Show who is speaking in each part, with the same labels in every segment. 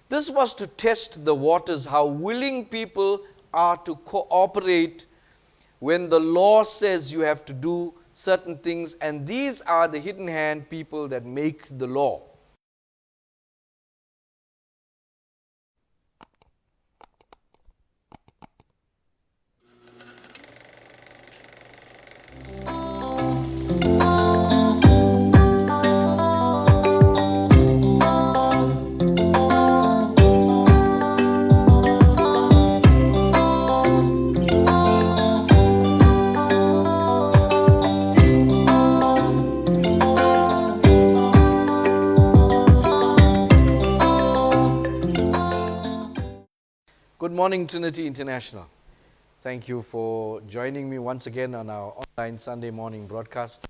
Speaker 1: This was to test the waters, how willing people are to cooperate when the law says you have to do certain things, and these are the hidden hand people that make the law. Good morning, Trinity International. Thank you for joining me once again on our online Sunday morning broadcast.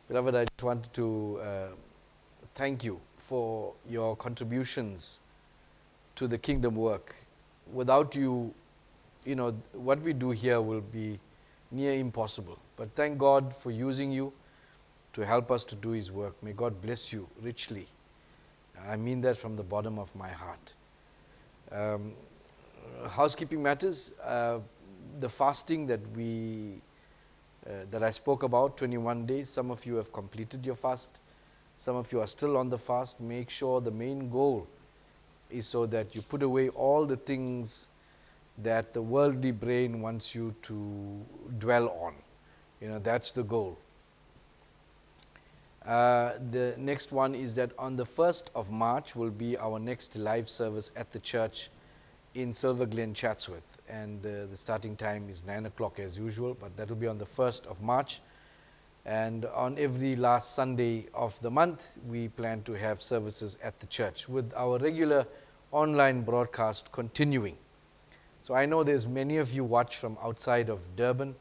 Speaker 1: Beloved, I just wanted to thank you for your contributions to the kingdom work. Without you, what we do here will be near impossible. But thank God for using you to help us to do His work. May God bless you richly. I mean that from the bottom of my heart. Housekeeping matters, the fasting that I spoke about, 21 days, some of you have completed your fast, some of you are still on the fast. Make sure the main goal is so that you put away all the things that the worldly brain wants you to dwell on. That's the goal. The next one is that on the 1st of March will be our next live service at the church in Silver Glen, Chatsworth, and the starting time is 9 o'clock as usual, but that will be on the 1st of March. And on every last Sunday of the month, we plan to have services at the church with our regular online broadcast continuing. So I know there's many of you watch from outside of Durban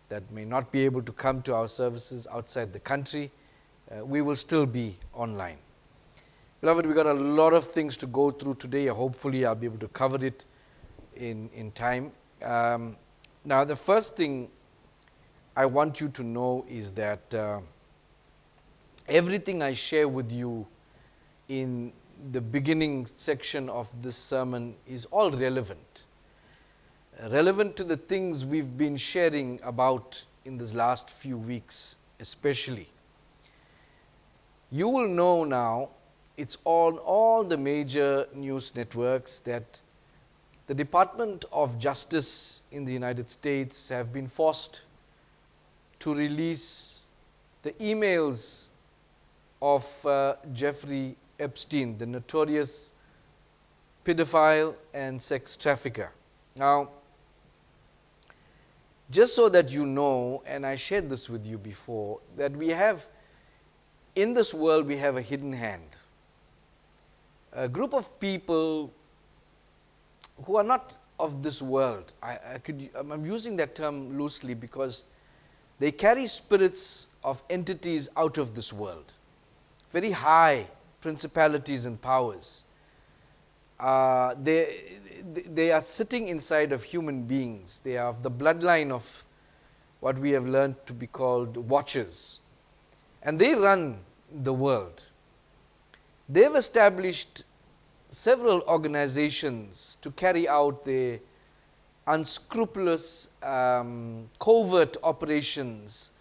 Speaker 1: that may not be able to come to our services outside the country. We will still be online. Beloved, we've got a lot of things to go through today. Hopefully, I'll be able to cover it in time. Now, the first thing I want you to know is that everything I share with you in the beginning section of this sermon is all relevant. Relevant to the things we've been sharing about in this last few weeks, especially. You will know now, it's on all the major news networks that the Department of Justice in the United States have been forced to release the emails of Jeffrey Epstein, the notorious pedophile and sex trafficker. Now, just so that you know, and I shared this with you before, that in this world we have a hidden hand. A group of people who are not of this world. I'm using that term loosely because they carry spirits of entities out of this world. Very high principalities and powers. They are sitting inside of human beings. They are of the bloodline of what we have learned to be called watchers. And they run the world. They've established several organizations to carry out their unscrupulous covert operations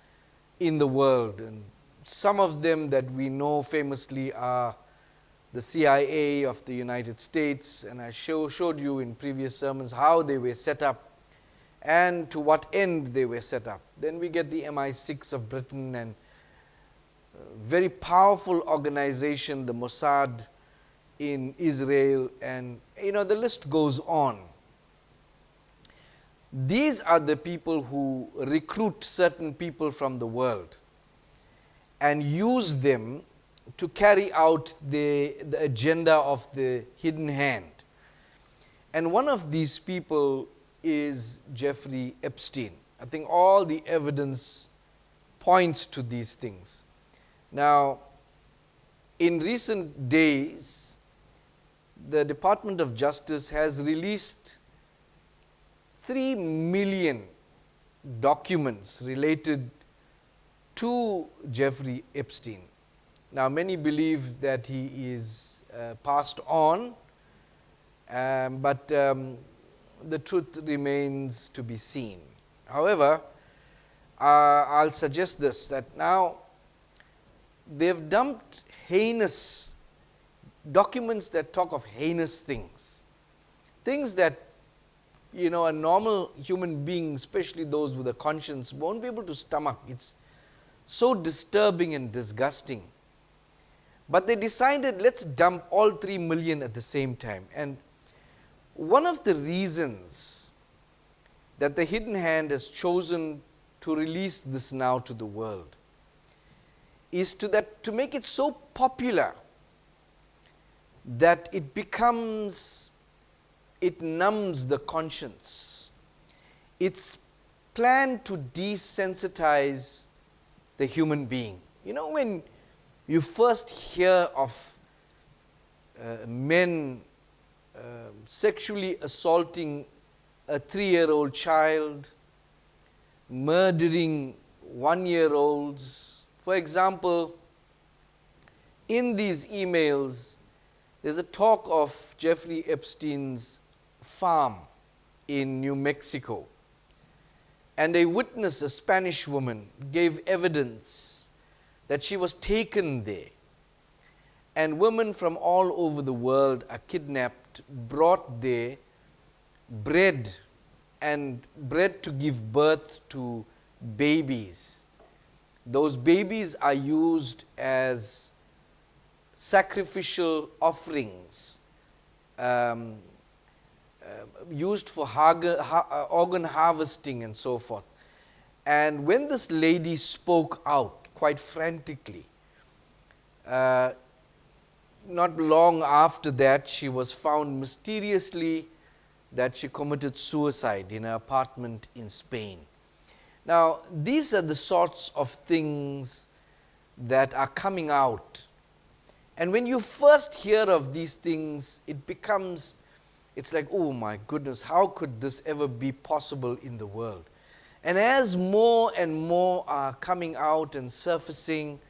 Speaker 1: in the world. And some of them that we know famously are the CIA of the United States, and I showed you in previous sermons how they were set up and to what end they were set up. Then we get the MI6 of Britain and very powerful organization, the Mossad in Israel, and the list goes on. These are the people who recruit certain people from the world and use them to carry out the agenda of the hidden hand. And one of these people is Jeffrey Epstein. I think all the evidence points to these things. Now, in recent days, the Department of Justice has released 3 million documents related to Jeffrey Epstein. Now, many believe that he is passed on, but the truth remains to be seen. However, I'll suggest this, that now they've dumped heinous documents that talk of heinous things, things that, you know, a normal human being, especially those with a conscience, won't be able to stomach. It's so disturbing and disgusting. But they decided, let's dump all 3 million at the same time. And one of the reasons that the Hidden Hand has chosen to release this now to the world is to make it so popular that it numbs the conscience. It's planned to desensitize the human being. You know, when you first hear of men sexually assaulting a 3-year-old child, murdering 1-year-olds, for example, in these emails, there's a talk of Jeffrey Epstein's farm in New Mexico. And a witness, a Spanish woman, gave evidence that she was taken there. And women from all over the world are kidnapped, brought there, bred to give birth to babies. Those babies are used as sacrificial offerings, used for organ harvesting and so forth. And when this lady spoke out quite frantically, not long after that, she was found mysteriously that she committed suicide in an apartment in Spain. Now, these are the sorts of things that are coming out. And when you first hear of these things, it's like, oh my goodness, how could this ever be possible in the world? And as more and more are coming out and surfacing,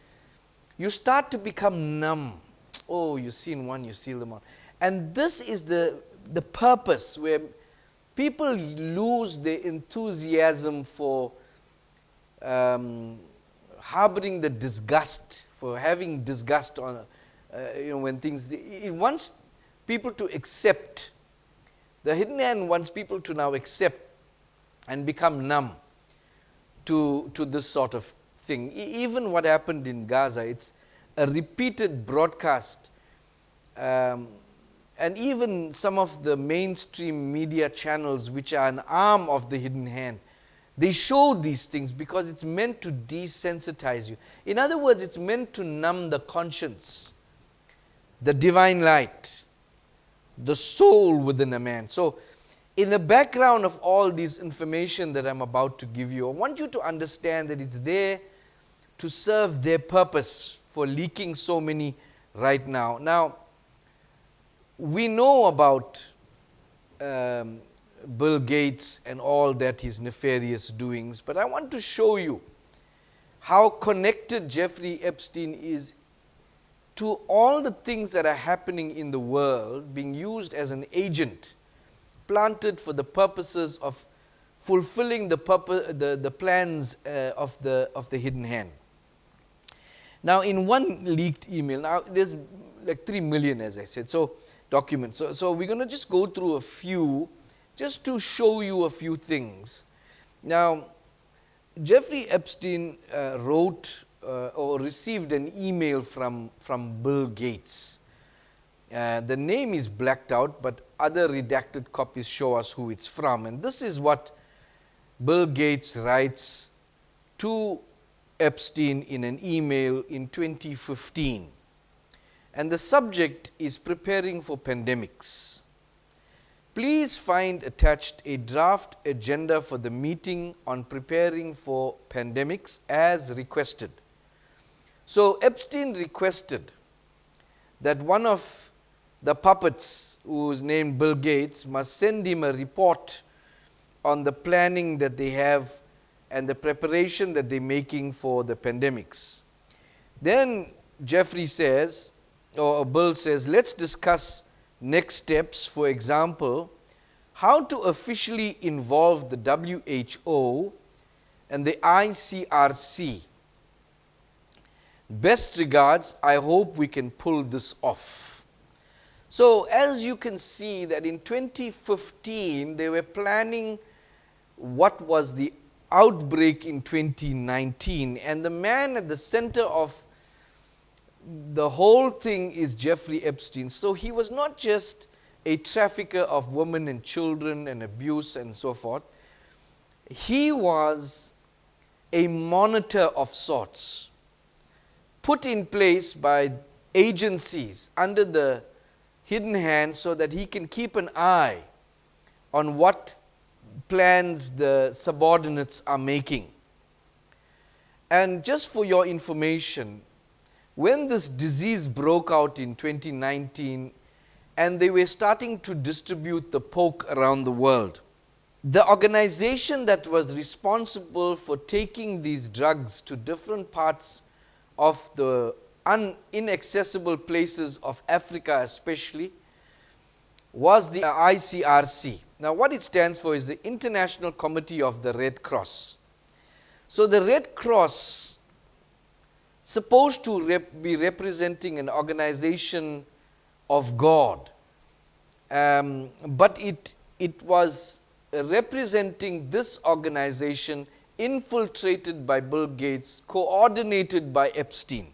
Speaker 1: you start to become numb. Oh, you've seen one, you see them on. And this is the purpose where people lose their enthusiasm for harboring the disgust, for having disgust on, when things, it wants people to accept. The Hidden Hand wants people to now accept and become numb to this sort of thing. Even what happened in Gaza, it's a repeated broadcast. And even some of the mainstream media channels, which are an arm of the Hidden Hand, they show these things because it's meant to desensitize you. In other words, it's meant to numb the conscience, the divine light, the soul within a man. So, in the background of all this information that I'm about to give you, I want you to understand that it's there to serve their purpose for leaking so many right now. Now, we know about Bill Gates and all that his nefarious doings, but I want to show you how connected Jeffrey Epstein is to all the things that are happening in the world, being used as an agent, planted for the purposes of fulfilling the plans of the Hidden Hand. Now, in one leaked email, now there's like 3 million, as I said, so documents. So we're going to just go through a few, just to show you a few things. Now, Jeffrey Epstein wrote or received an email from Bill Gates. The name is blacked out, but other redacted copies show us who it's from. And this is what Bill Gates writes to Epstein in an email in 2015. And the subject is preparing for pandemics. Please find attached a draft agenda for the meeting on preparing for pandemics as requested. So Epstein requested that one of the puppets, who is named Bill Gates, must send him a report on the planning that they have and the preparation that they're making for the pandemics. Then Jeffrey says, or Bill says, let's discuss next steps. For example, how to officially involve the WHO and the ICRC. Best regards, I hope we can pull this off. So as you can see that in 2015, they were planning what was the outbreak in 2019, and the man at the center of the whole thing is Jeffrey Epstein. So he was not just a trafficker of women and children and abuse and so forth. He was a monitor of sorts, put in place by agencies under the hidden hand so that he can keep an eye on what plans the subordinates are making. And just for your information, when this disease broke out in 2019 and they were starting to distribute the poke around the world, the organization that was responsible for taking these drugs to different parts of the inaccessible places of Africa especially was the ICRC. Now what it stands for is the International Committee of the Red Cross. So the Red Cross, supposed to be representing an organization of God, but it was representing this organization infiltrated by Bill Gates, coordinated by Epstein.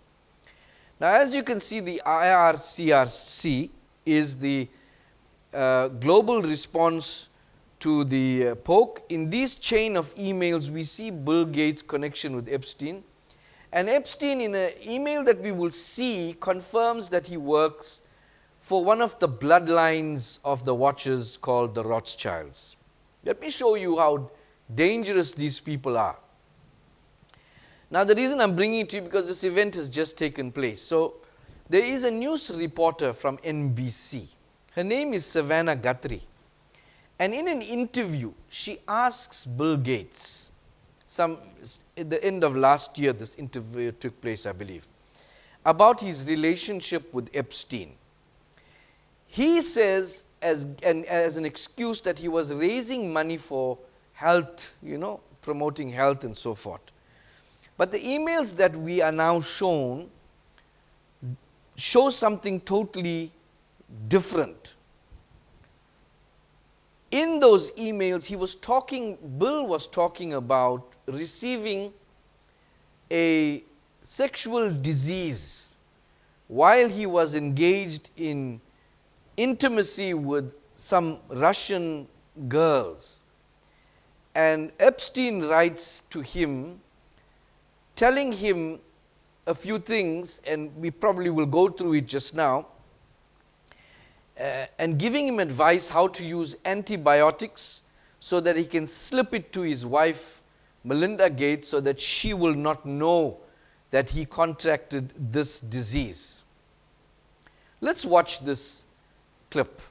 Speaker 1: Now as you can see, the IRCRC is the global response to the poke. In this chain of emails, we see Bill Gates' connection with Epstein. And Epstein, in an email that we will see, confirms that he works for one of the bloodlines of the Watchers called the Rothschilds. Let me show you how dangerous these people are. Now the reason I'm bringing it to you because this event has just taken place. So there is a news reporter from NBC. Her name is Savannah Guthrie. And in an interview, she asks Bill Gates, at the end of last year this interview took place, I believe, about his relationship with Epstein. He says as an excuse that he was raising money for health, promoting health and so forth. But the emails that we are now shown show something totally different. In those emails, Bill was talking about receiving a sexual disease while he was engaged in intimacy with some Russian girls. And Epstein writes to him, telling him a few things, and we probably will go through it just now, and giving him advice how to use antibiotics so that he can slip it to his wife, Melinda Gates, so that she will not know that he contracted this disease. Let's watch this clip.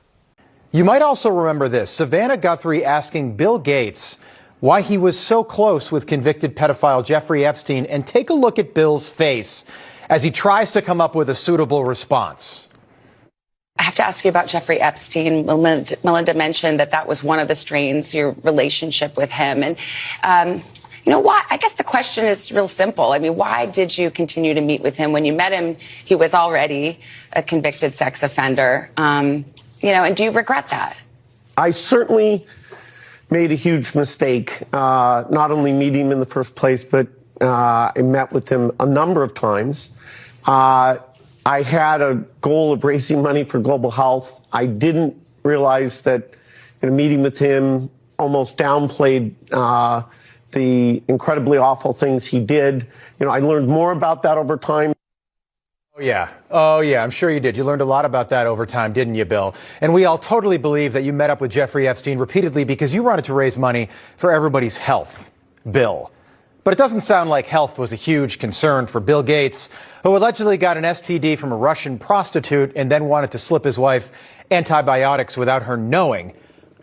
Speaker 2: You might also remember this, Savannah Guthrie asking Bill Gates why he was so close with convicted pedophile Jeffrey Epstein, and take a look at Bill's face as he tries to come up with a suitable response.
Speaker 3: I have to ask you about Jeffrey Epstein. Melinda mentioned that was one of the strains, your relationship with him. And, why? I guess the question is real simple. I mean, why did you continue to meet with him? When you met him, he was already a convicted sex offender. And do you regret that?
Speaker 4: I certainly made a huge mistake, not only meeting him in the first place, but I met with him a number of times. I had a goal of raising money for global health. I didn't realize that in a meeting with him, almost downplayed the incredibly awful things he did. I learned more about that over time.
Speaker 2: Oh, yeah, I'm sure you did. You learned a lot about that over time, didn't you, Bill? And we all totally believe that you met up with Jeffrey Epstein repeatedly because you wanted to raise money for everybody's health, Bill. But it doesn't sound like health was a huge concern for Bill Gates, who allegedly got an STD from a Russian prostitute and then wanted to slip his wife antibiotics without her knowing.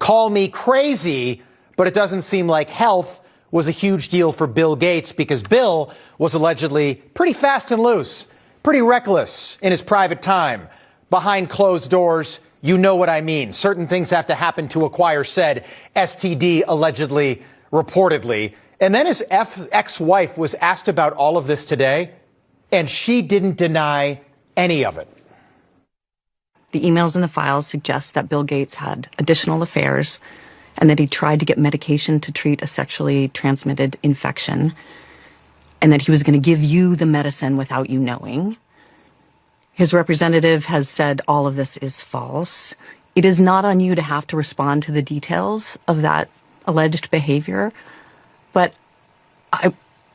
Speaker 2: Call me crazy, but it doesn't seem like health was a huge deal for Bill Gates because Bill was allegedly pretty fast and loose, pretty reckless in his private time. Behind closed doors, You know what I mean. Certain things have to happen to acquire said STD, allegedly, reportedly. And then his ex-wife was asked about all of this today, and she didn't deny any of it.
Speaker 5: The emails in the files suggest that Bill Gates had additional affairs and that he tried to get medication to treat a sexually transmitted infection, and that he was going to give you the medicine without you knowing. His representative has said all of this is false. It is not on you to have to respond to the details of that alleged behavior, but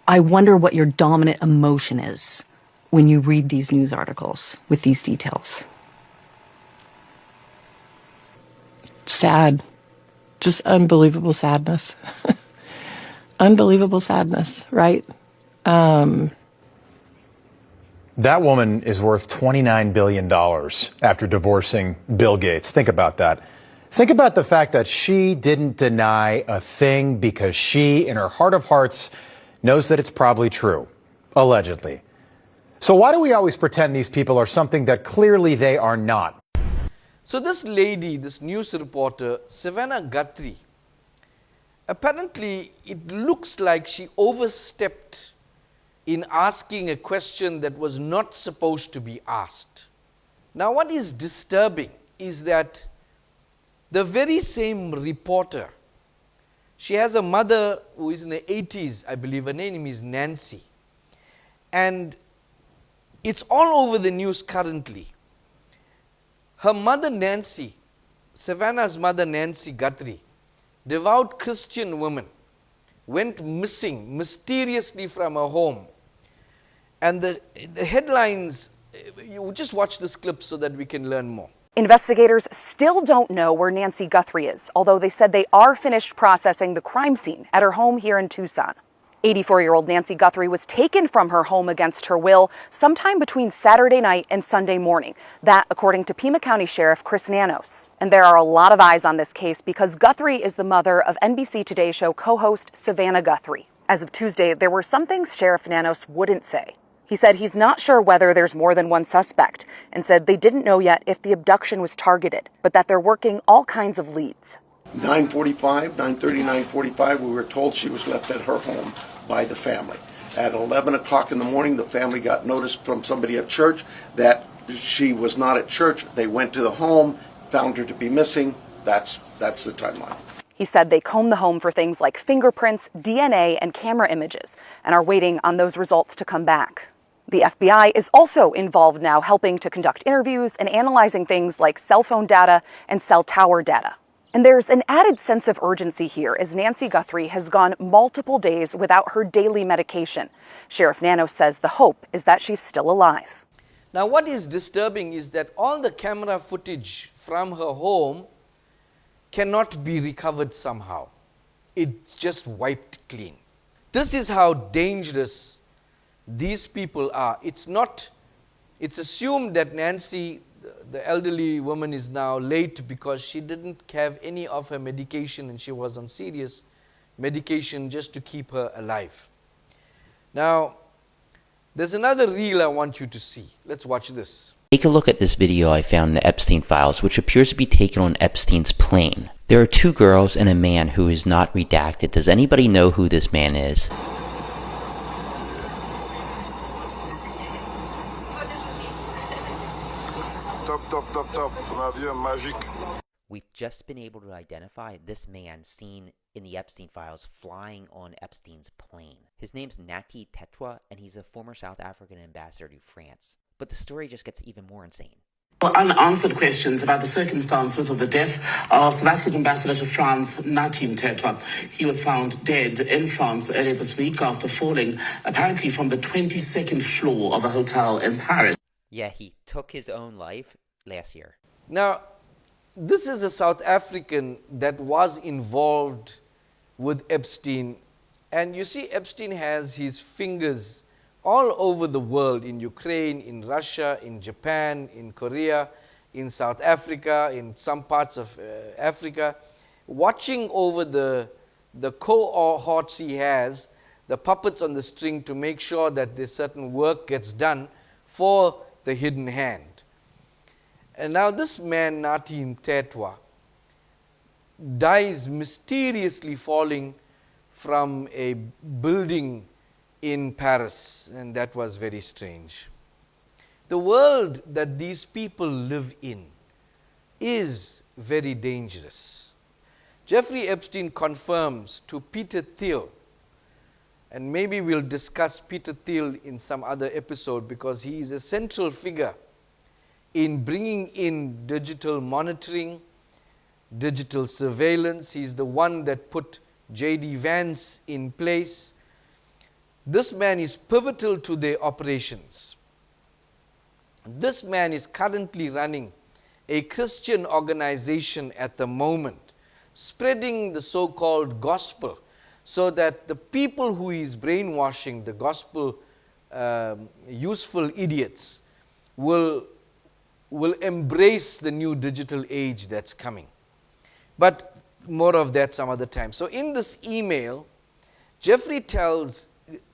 Speaker 5: I wonder what your dominant emotion is when you read these news articles with these details.
Speaker 6: Sad. Just unbelievable sadness. Unbelievable sadness, right?
Speaker 2: That woman is worth $29 billion after divorcing Bill Gates. Think about that. Think about the fact that she didn't deny a thing because she, in her heart of hearts, knows that it's probably true, allegedly. So why do we always pretend these people are something that clearly they are not?
Speaker 1: So this lady, this news reporter, Savannah Guthrie, apparently it looks like she overstepped in asking a question that was not supposed to be asked. Now, what is disturbing is that the very same reporter, she has a mother who is in the 80s, I believe. Her name is Nancy. And it's all over the news currently. Her mother Nancy, Savannah's mother Nancy Guthrie, devout Christian woman, went missing mysteriously from her home. And the headlines, you just watch this clip so that we can learn more.
Speaker 7: Investigators still don't know where Nancy Guthrie is, although they said they are finished processing the crime scene at her home here in Tucson. 84-year-old Nancy Guthrie was taken from her home against her will sometime between Saturday night and Sunday morning. That, according to Pima County Sheriff Chris Nanos. And there are a lot of eyes on this case because Guthrie is the mother of NBC Today Show co-host Savannah Guthrie. As of Tuesday, there were some things Sheriff Nanos wouldn't say. He said he's not sure whether there's more than one suspect, and said they didn't know yet if the abduction was targeted, but that they're working all kinds of leads.
Speaker 8: 9:45, 9:30, 9:45, we were told she was left at her home by the family. At 11 o'clock in the morning, the family got notice from somebody at church that she was not at church. They went to the home, found her to be missing. That's the timeline.
Speaker 7: He said they combed the home for things like fingerprints, DNA, and camera images, and are waiting on those results to come back. The FBI is also involved now, helping to conduct interviews and analyzing things like cell phone data and cell tower data. And there's an added sense of urgency here as Nancy Guthrie has gone multiple days without her daily medication. Sheriff Nanos says the hope is that she's still alive.
Speaker 1: Now, what is disturbing is that all the camera footage from her home cannot be recovered somehow. It's just wiped clean. This is how dangerous these people are. It's assumed that Nancy, the elderly woman, is now late because she didn't have any of her medication and she was on serious medication just to keep her alive. Now, there's another reel I want you to see. Let's watch this.
Speaker 9: Take a look at this video I found in the Epstein files, which appears to be taken on Epstein's plane. There are two girls and a man who is not redacted. Does anybody know who this man is? We've just been able to identify this man seen in the Epstein files flying on Epstein's plane. His name's Nati Tetwa, and he's a former South African ambassador to France. But the story just gets even more insane.
Speaker 10: Unanswered questions about the circumstances of the death of South Africa's ambassador to France, Natim Tetwa. He was found dead in France earlier this week after falling apparently from the 22nd floor of a hotel in Paris.
Speaker 9: Yeah, he took his own life last year.
Speaker 1: Now, this is a South African that was involved with Epstein. And you see, Epstein has his fingers all over the world, in Ukraine, in Russia, in Japan, in Korea, in South Africa, in some parts of Africa, watching over the cohorts he has, the puppets on the string, to make sure that this certain work gets done for the hidden hand. And now this man, Natim Tetwa, dies mysteriously falling from a building in Paris, and that was very strange. The world that these people live in is very dangerous. Jeffrey Epstein confirms to Peter Thiel, and maybe we'll discuss Peter Thiel in some other episode because he is a central figure in bringing in digital monitoring, digital surveillance. He's the one that put J.D. Vance in place. This man is pivotal to their operations. This man is currently running a Christian organization at the moment, spreading the so-called gospel, so that the people who he is brainwashing, the gospel useful idiots, will embrace the new digital age that's coming. But more of that some other time. So in this email, Jeffrey tells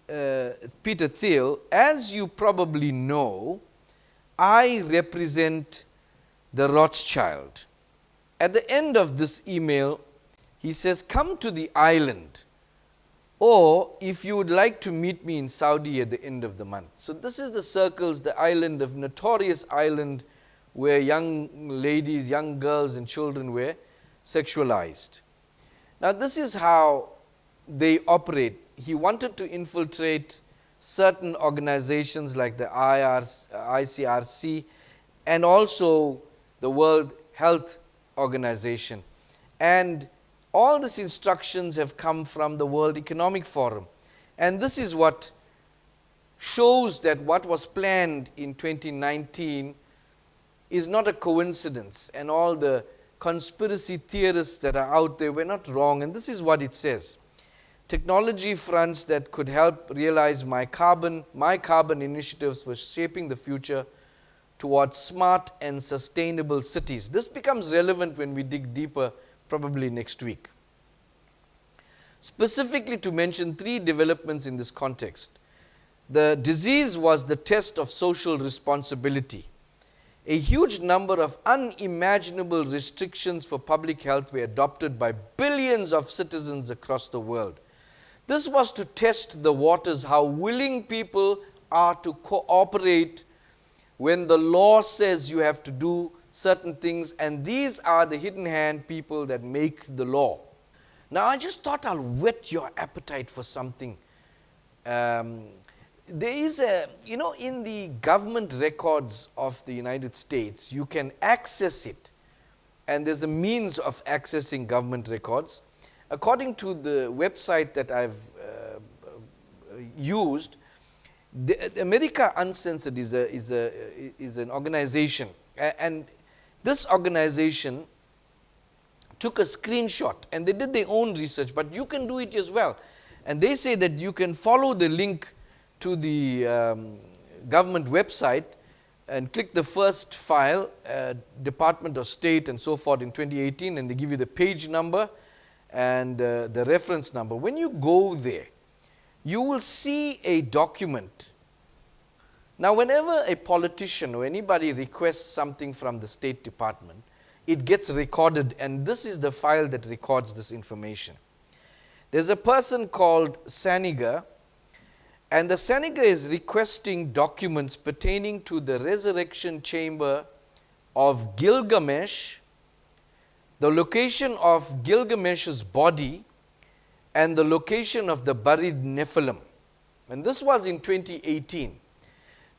Speaker 1: Peter Thiel, as you probably know, I represent the Rothschild. At the end of this email, he says, come to the island, or if you would like to meet me in Saudi at the end of the month. So this is the circles, the island, of notorious island where young ladies, young girls and children were sexualized. Now this is how they operate. He wanted to infiltrate certain organizations like the ICRC and also the World Health Organization. And all these instructions have come from the World Economic Forum. And this is what shows that what was planned in 2019 is not a coincidence, and all the conspiracy theorists that are out there were not wrong. And this is what it says. Technology fronts that could help realize my carbon initiatives for shaping the future towards smart and sustainable cities. This becomes relevant when we dig deeper, probably next week. Specifically to mention 3 developments in this context. The disease was the test of social responsibility. A huge number of unimaginable restrictions for public health were adopted by billions of citizens across the world. This was to test the waters, how willing people are to cooperate when the law says you have to do certain things, and these are the hidden hand people that make the law. Now I just thought I'll whet your appetite for something. There is a, in the government records of the United States, you can access it, and there's a means of accessing government records. According to the website that I've used, the America Uncensored is an organization, and this organization took a screenshot, and they did their own research, but you can do it as well. And they say that you can follow the link to the government website and click the first file, Department of State and so forth in 2018, and they give you the page number and the reference number. When you go there, you will see a document. Now, whenever a politician or anybody requests something from the State Department, it gets recorded, and this is the file that records this information. There's a person called Saniga, and the Saniga is requesting documents pertaining to the resurrection chamber of Gilgamesh, the location of Gilgamesh's body, and the location of the buried Nephilim. And this was in 2018.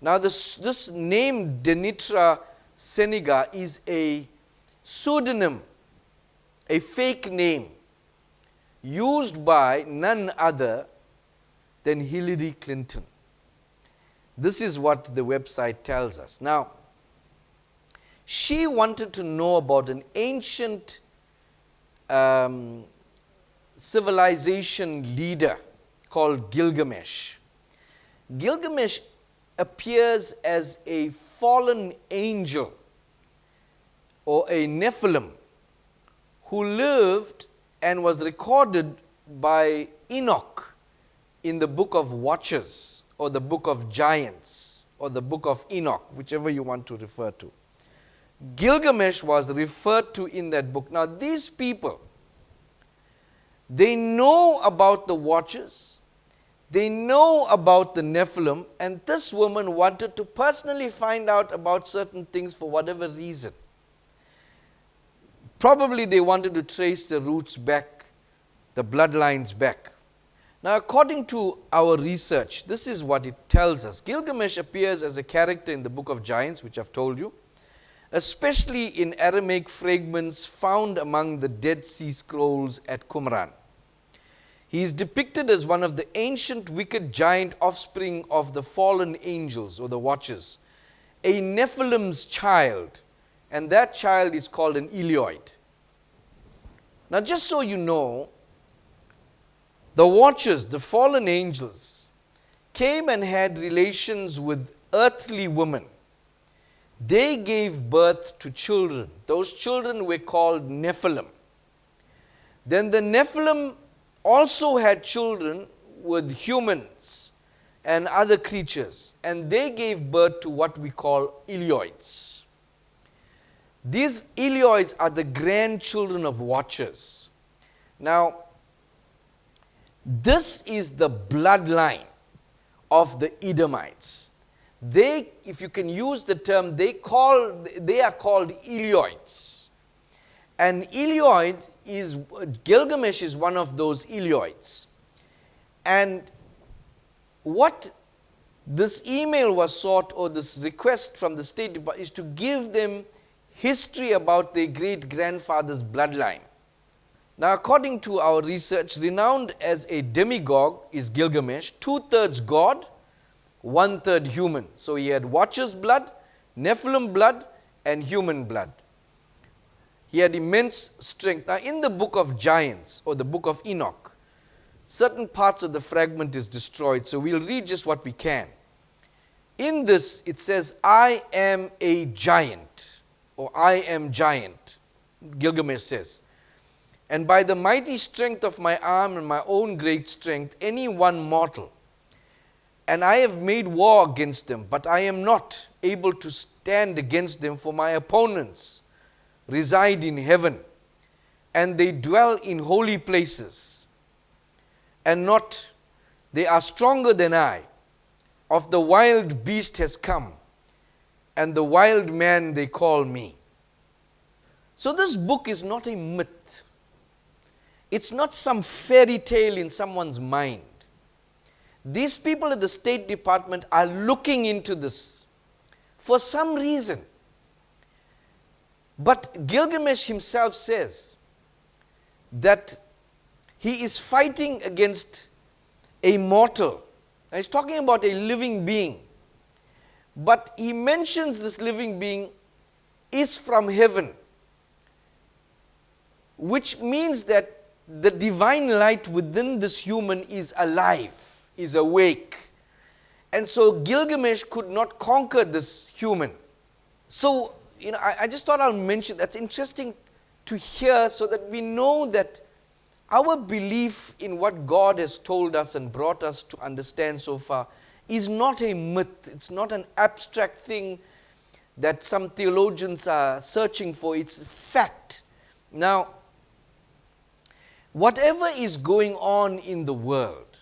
Speaker 1: Now this name Denitra Saniga is a pseudonym, a fake name, used by none other than Hillary Clinton. This is what the website tells us. Now, she wanted to know about an ancient civilization leader called Gilgamesh. Gilgamesh appears as a fallen angel or a Nephilim who lived and was recorded by Enoch in the book of Watchers, or the book of Giants, or the book of Enoch, whichever you want to refer to. Gilgamesh was referred to in that book. Now these people, they know about the watchers, they know about the Nephilim, and this woman wanted to personally find out about certain things for whatever reason. Probably they wanted to trace the roots back, the bloodlines back. Now, according to our research, this is what it tells us. Gilgamesh appears as a character in the Book of Giants, which I've told you, especially in Aramaic fragments found among the Dead Sea Scrolls at Qumran. He is depicted as one of the ancient wicked giant offspring of the fallen angels or the watchers, a Nephilim's child, and that child is called an Elioid. Now, just so you know, the watchers, the fallen angels, came and had relations with earthly women. They gave birth to children. Those children were called Nephilim. Then the Nephilim also had children with humans and other creatures, and they gave birth to what we call Elioids. These Elioids are the grandchildren of watchers. Now, this is the bloodline of the Edomites. They, if you can use the term, they are called Elioids. And Elioid is, Gilgamesh is one of those Elioids. And what this email was sought, or this request from the State Department, is to give them history about their great-grandfather's bloodline. Now, according to our research, renowned as a demigogue is Gilgamesh, 2/3 God, 1/3 human. So he had Watcher's blood, Nephilim blood, and human blood. He had immense strength. Now, in the Book of Giants, or the Book of Enoch, certain parts of the fragment is destroyed, so we'll read just what we can. In this, it says, I am a giant, or I am giant, Gilgamesh says. And by the mighty strength of my arm and my own great strength, any one mortal, and I have made war against them, but I am not able to stand against them, for my opponents reside in heaven, and they dwell in holy places, and not, they are stronger than I. Of the wild beast has come, and the wild man they call me. So this book is not a myth. It's not some fairy tale in someone's mind. These people at the State Department are looking into this for some reason. But Gilgamesh himself says that he is fighting against a mortal. Now he's talking about a living being. But he mentions this living being is from heaven, which means that the divine light within this human is alive, is awake. And so Gilgamesh could not conquer this human. So, I just thought I'll mention, that's interesting to hear, so that we know that our belief in what God has told us and brought us to understand so far is not a myth. It's not an abstract thing that some theologians are searching for. It's fact. Now, whatever is going on in the world,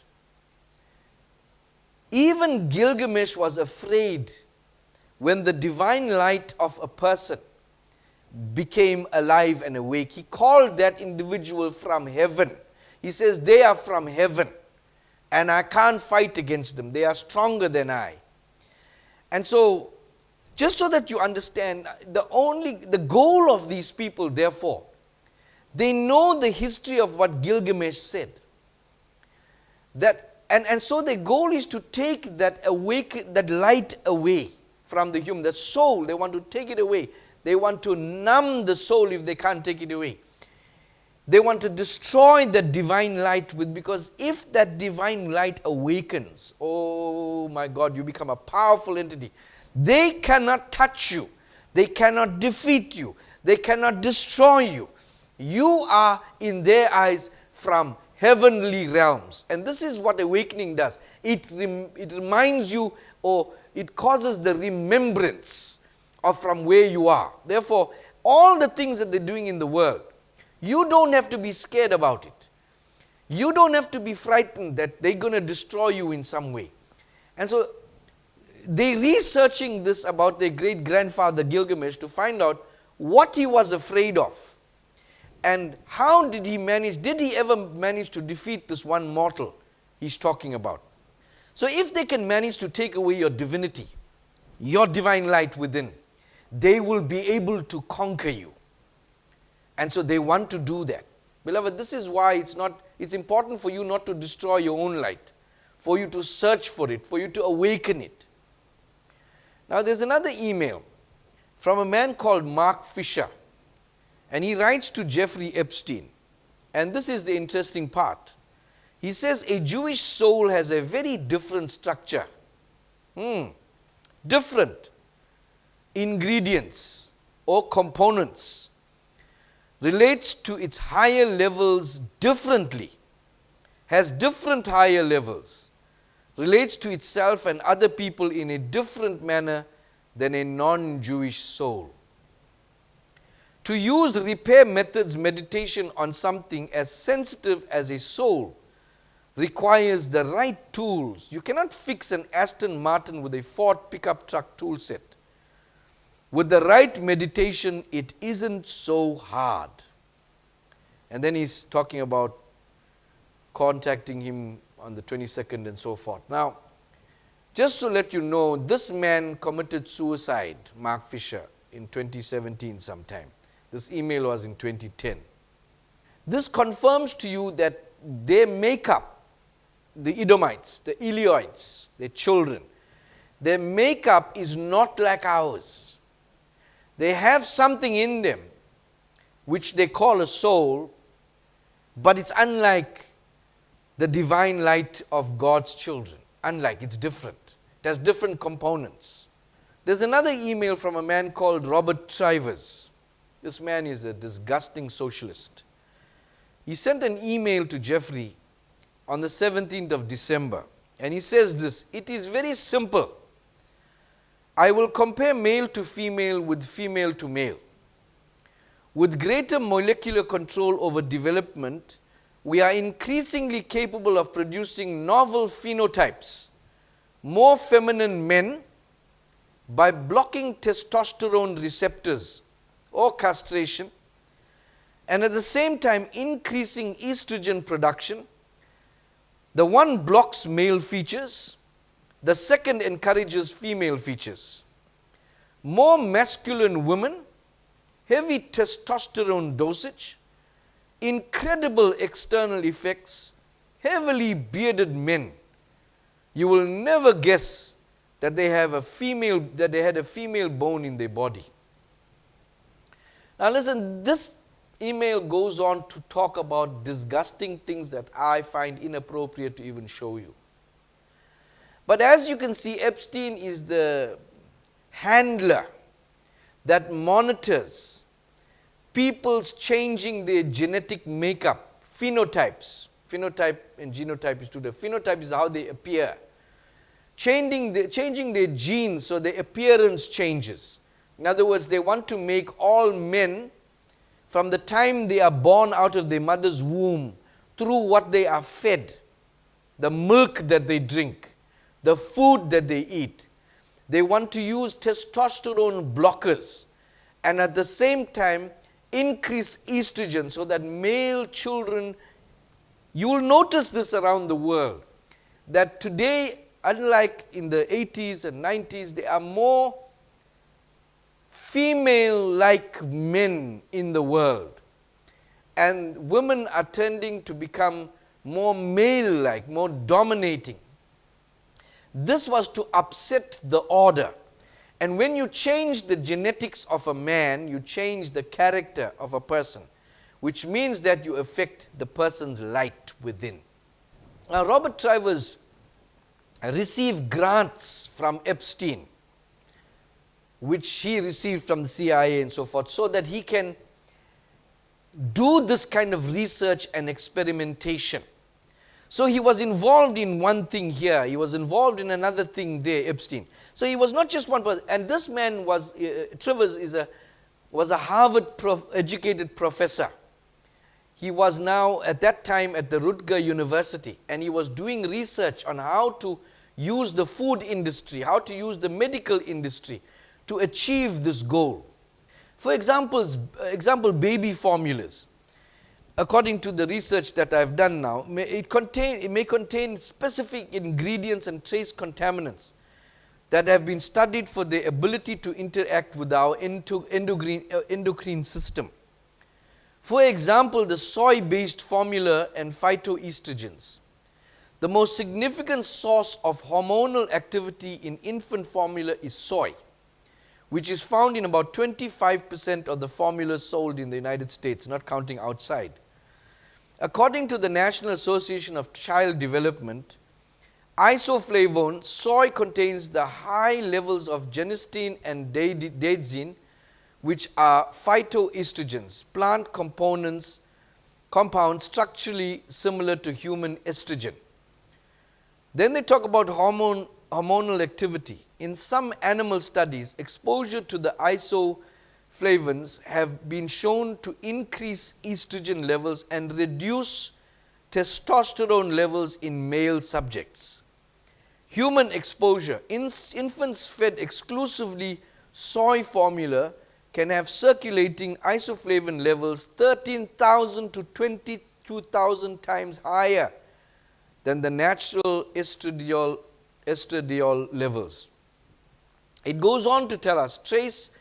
Speaker 1: even Gilgamesh was afraid when the divine light of a person became alive and awake. He called that individual from heaven. He says, they are from heaven, and I can't fight against them. They are stronger than I. And so, just so that you understand, the goal of these people, therefore, they know the history of what Gilgamesh said. And so their goal is to take that light away from the human, that soul. They want to take it away. They want to numb the soul if they can't take it away. They want to destroy the divine light because if that divine light awakens, oh my God, you become a powerful entity. They cannot touch you. They cannot defeat you. They cannot destroy you. You are, in their eyes, from heavenly realms. And this is what awakening does. It reminds you, or it causes the remembrance or from where you are. Therefore, all the things that they're doing in the world, you don't have to be scared about it. You don't have to be frightened that they're going to destroy you in some way. And so, they're researching this about their great-grandfather Gilgamesh to find out what he was afraid of. And how did he ever manage to defeat this one mortal he's talking about? So if they can manage to take away your divinity, your divine light within, they will be able to conquer you. And so they want to do that. Beloved, this is why it's important for you not to destroy your own light, for you to search for it, for you to awaken it. Now there's another email from a man called Mark Fisher, and he writes to Jeffrey Epstein. And this is the interesting part. He says a Jewish soul has a very different structure. Different ingredients or components. Relates to its higher levels differently. Has different higher levels. Relates to itself and other people in a different manner than a non-Jewish soul. To use repair methods meditation on something as sensitive as a soul requires the right tools. You cannot fix an Aston Martin with a Ford pickup truck tool set. With the right meditation, it isn't so hard. And then he's talking about contacting him on the 22nd and so forth. Now, just to let you know, this man committed suicide, Mark Fisher, in 2017 sometime. This email was in 2010. This confirms to you that their makeup, the Edomites, the Elioites, their children, their makeup is not like ours. They have something in them which they call a soul, but it's unlike the divine light of God's children. Unlike, it's different. It has different components. There's another email from a man called Robert Trivers. This man is a disgusting socialist. He sent an email to Jeffrey on the 17th of December, and he says this: it is very simple. I will compare male to female with female to male. With greater molecular control over development, we are increasingly capable of producing novel phenotypes, more feminine men, by blocking testosterone receptors or castration, and at the same time increasing estrogen production. The one blocks male features, the second encourages female features. More masculine women, heavy testosterone dosage, incredible external effects, heavily bearded men. You will never guess that they had a female bone in their body. Now listen, this email goes on to talk about disgusting things that I find inappropriate to even show you. But as you can see, Epstein is the handler that monitors people's changing their genetic makeup, phenotypes. Phenotype and genotype is two different. Phenotype is how they appear. Changing their genes so their appearance changes. In other words, they want to make all men, from the time they are born out of their mother's womb, through what they are fed, the milk that they drink, the food that they eat, they want to use testosterone blockers and at the same time increase estrogen so that male children, you will notice this around the world, that today, unlike in the 80s and 90s, there are more female-like men in the world. And women are tending to become more male-like, more dominating. This was to upset the order. And when you change the genetics of a man, you change the character of a person, which means that you affect the person's light within. Now, Robert Trivers received grants from Epstein, which he received from the CIA and so forth, so that he can do this kind of research and experimentation. So he was involved in one thing here, he was involved in another thing there, Epstein. So he was not just one person. And this man was, Trivers was a Harvard educated professor. He was now at that time at the Rutger University, and he was doing research on how to use the food industry, how to use the medical industry to achieve this goal. For example, baby formulas. According to the research that I've done now, it may contain specific ingredients and trace contaminants that have been studied for their ability to interact with our endocrine system. For example, the soy-based formula and phytoestrogens. The most significant source of hormonal activity in infant formula is soy, which is found in about 25% of the formulas sold in the United States, not counting outside. According to the National Association of Child Development, isoflavone, soy contains the high levels of genistein and daidzein, which are phytoestrogens, plant compounds structurally similar to human estrogen. Then they talk about hormonal activity. In some animal studies, exposure to the isoflavones have been shown to increase estrogen levels and reduce testosterone levels in male subjects. Human exposure, infants fed exclusively soy formula can have circulating isoflavone levels 13,000 to 22,000 times higher than the natural estradiol levels. It goes on to tell us trace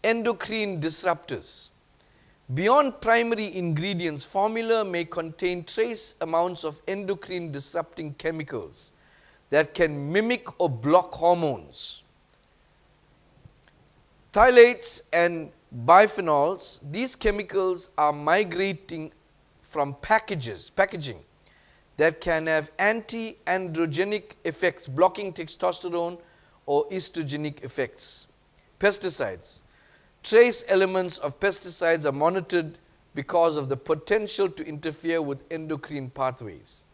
Speaker 1: endocrine disruptors. Beyond primary ingredients, formula may contain trace amounts of endocrine disrupting chemicals that can mimic or block hormones. Phthalates and biphenyls, these chemicals are migrating from packaging that can have anti-androgenic effects, blocking testosterone or estrogenic effects. Pesticides. Trace elements of pesticides are monitored because of the potential to interfere with endocrine pathways.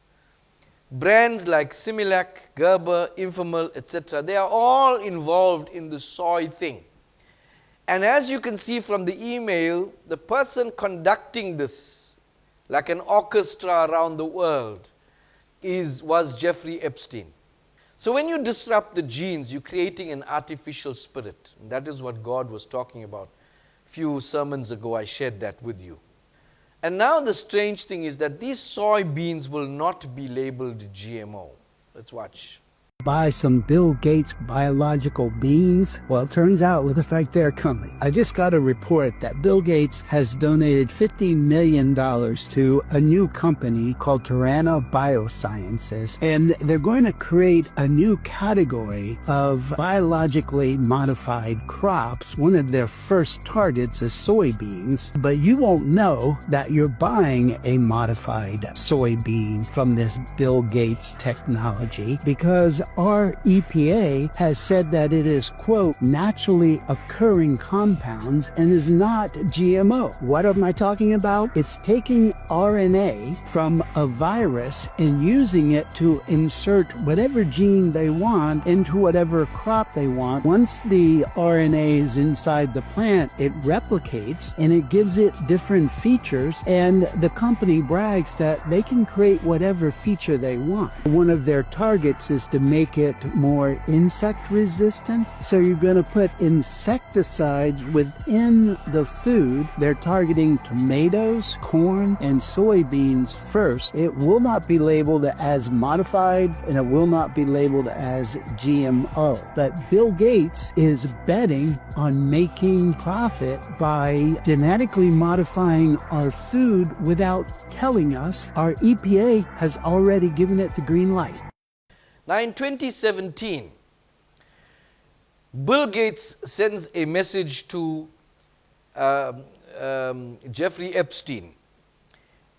Speaker 1: Brands like Similac, Gerber, Infamil, etc., they are all involved in the soy thing. And as you can see from the email, the person conducting this, like an orchestra around the world, was Jeffrey Epstein. So when you disrupt the genes, you're creating an artificial spirit. And that is what God was talking about. A few sermons ago, I shared that with you. And now the strange thing is that these soybeans will not be labeled GMO. Let's watch.
Speaker 11: Buy some Bill Gates biological beans? Well, it turns out, looks like they're coming. I just got a report that Bill Gates has donated $50 million to a new company called Tarana Biosciences, and they're going to create a new category of biologically modified crops. One of their first targets is soybeans, but you won't know that you're buying a modified soybean from this Bill Gates technology because our EPA has said that it is, quote, naturally occurring compounds and is not GMO. What am I talking about? It's taking RNA from a virus and using it to insert whatever gene they want into whatever crop they want. Once the RNA is inside the plant, it replicates and it gives it different features, and the company brags that they can create whatever feature they want. One of their targets is to make it more insect resistant. So you're going to put insecticides within the food. They're targeting tomatoes, corn, and soybeans first. It will not be labeled as modified and it will not be labeled as GMO. But Bill Gates is betting on making profit by genetically modifying our food without telling us. Our EPA has already given it the green light.
Speaker 1: Now in 2017, Bill Gates sends a message to Jeffrey Epstein,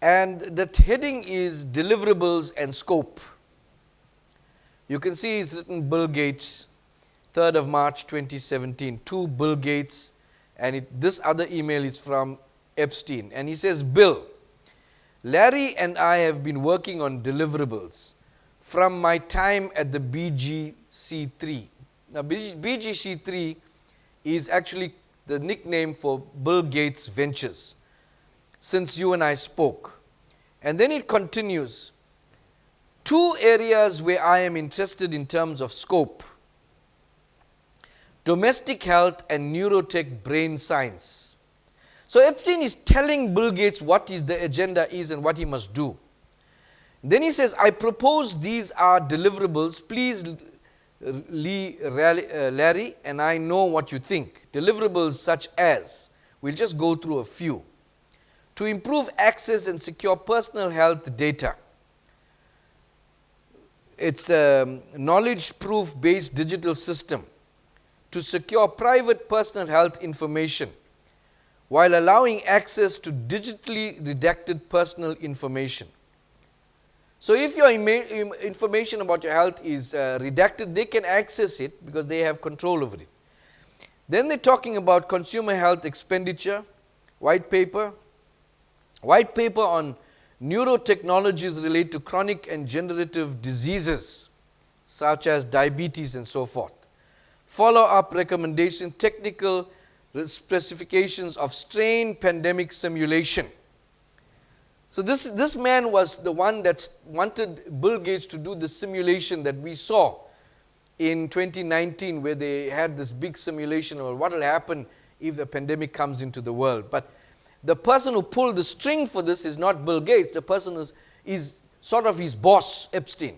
Speaker 1: and the heading is deliverables and scope. You can see it's written Bill Gates, 3rd of March 2017, to Bill Gates, and this other email is from Epstein, and he says, Bill, Larry and I have been working on deliverables from my time at the BGC3. Now, BGC3 is actually the nickname for Bill Gates Ventures, since you and I spoke. And then it continues. 2 areas where I am interested in terms of scope: domestic health and neurotech brain science. So Epstein is telling Bill Gates what the agenda is and what he must do. Then he says, I propose these are deliverables. Please, Larry, and I know what you think. Deliverables such as, we'll just go through a few. To improve access and secure personal health data. It's a knowledge proof based digital system to secure private personal health information while allowing access to digitally redacted personal information. So if your information about your health is redacted, they can access it because they have control over it. Then they're talking about consumer health expenditure, white paper on neurotechnologies related to chronic and degenerative diseases such as diabetes and so forth. Follow-up recommendation, technical specifications of strain pandemic simulation. So this man was the one that wanted Bill Gates to do the simulation that we saw in 2019, where they had this big simulation of what will happen if the pandemic comes into the world. But the person who pulled the string for this is not Bill Gates. The person is sort of his boss, Epstein.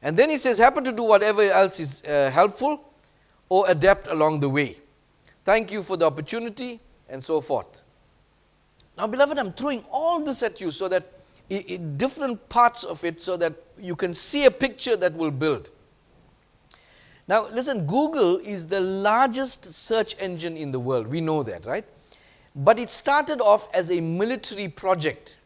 Speaker 1: And then he says, happen to do whatever else is helpful or adapt along the way. Thank you for the opportunity, and so forth. Now, beloved, I'm throwing all this at you so that in different parts of it, so that you can see a picture that will build. Now, listen, Google is the largest search engine in the world. We know that, right? But it started off as a military project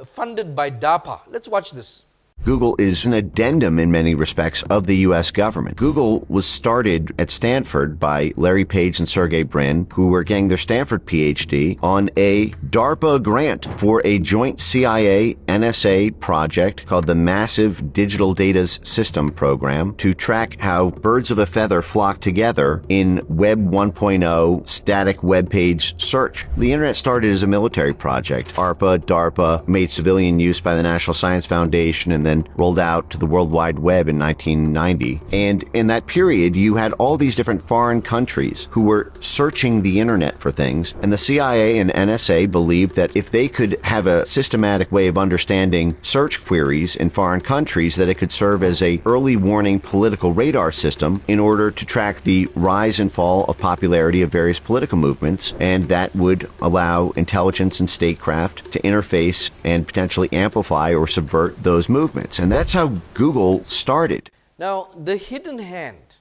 Speaker 1: funded by DARPA. Let's watch this.
Speaker 12: Google is an addendum in many respects of the U.S. government. Google was started at Stanford by Larry Page and Sergey Brin, who were getting their Stanford PhD on a DARPA grant for a joint CIA-NSA project called the Massive Digital Data System Program to track how birds of a feather flock together in Web 1.0 static web page search. The internet started as a military project. DARPA made civilian use by the National Science Foundation and then rolled out to the World Wide Web in 1990. And in that period, you had all these different foreign countries who were searching the internet for things. And the CIA and NSA believed that if they could have a systematic way of understanding search queries in foreign countries, that it could serve as a early warning political radar system in order to track the rise and fall of popularity of various political movements. And that would allow intelligence and statecraft to interface and potentially amplify or subvert those movements. And that's how Google started.
Speaker 1: Now, the hidden hand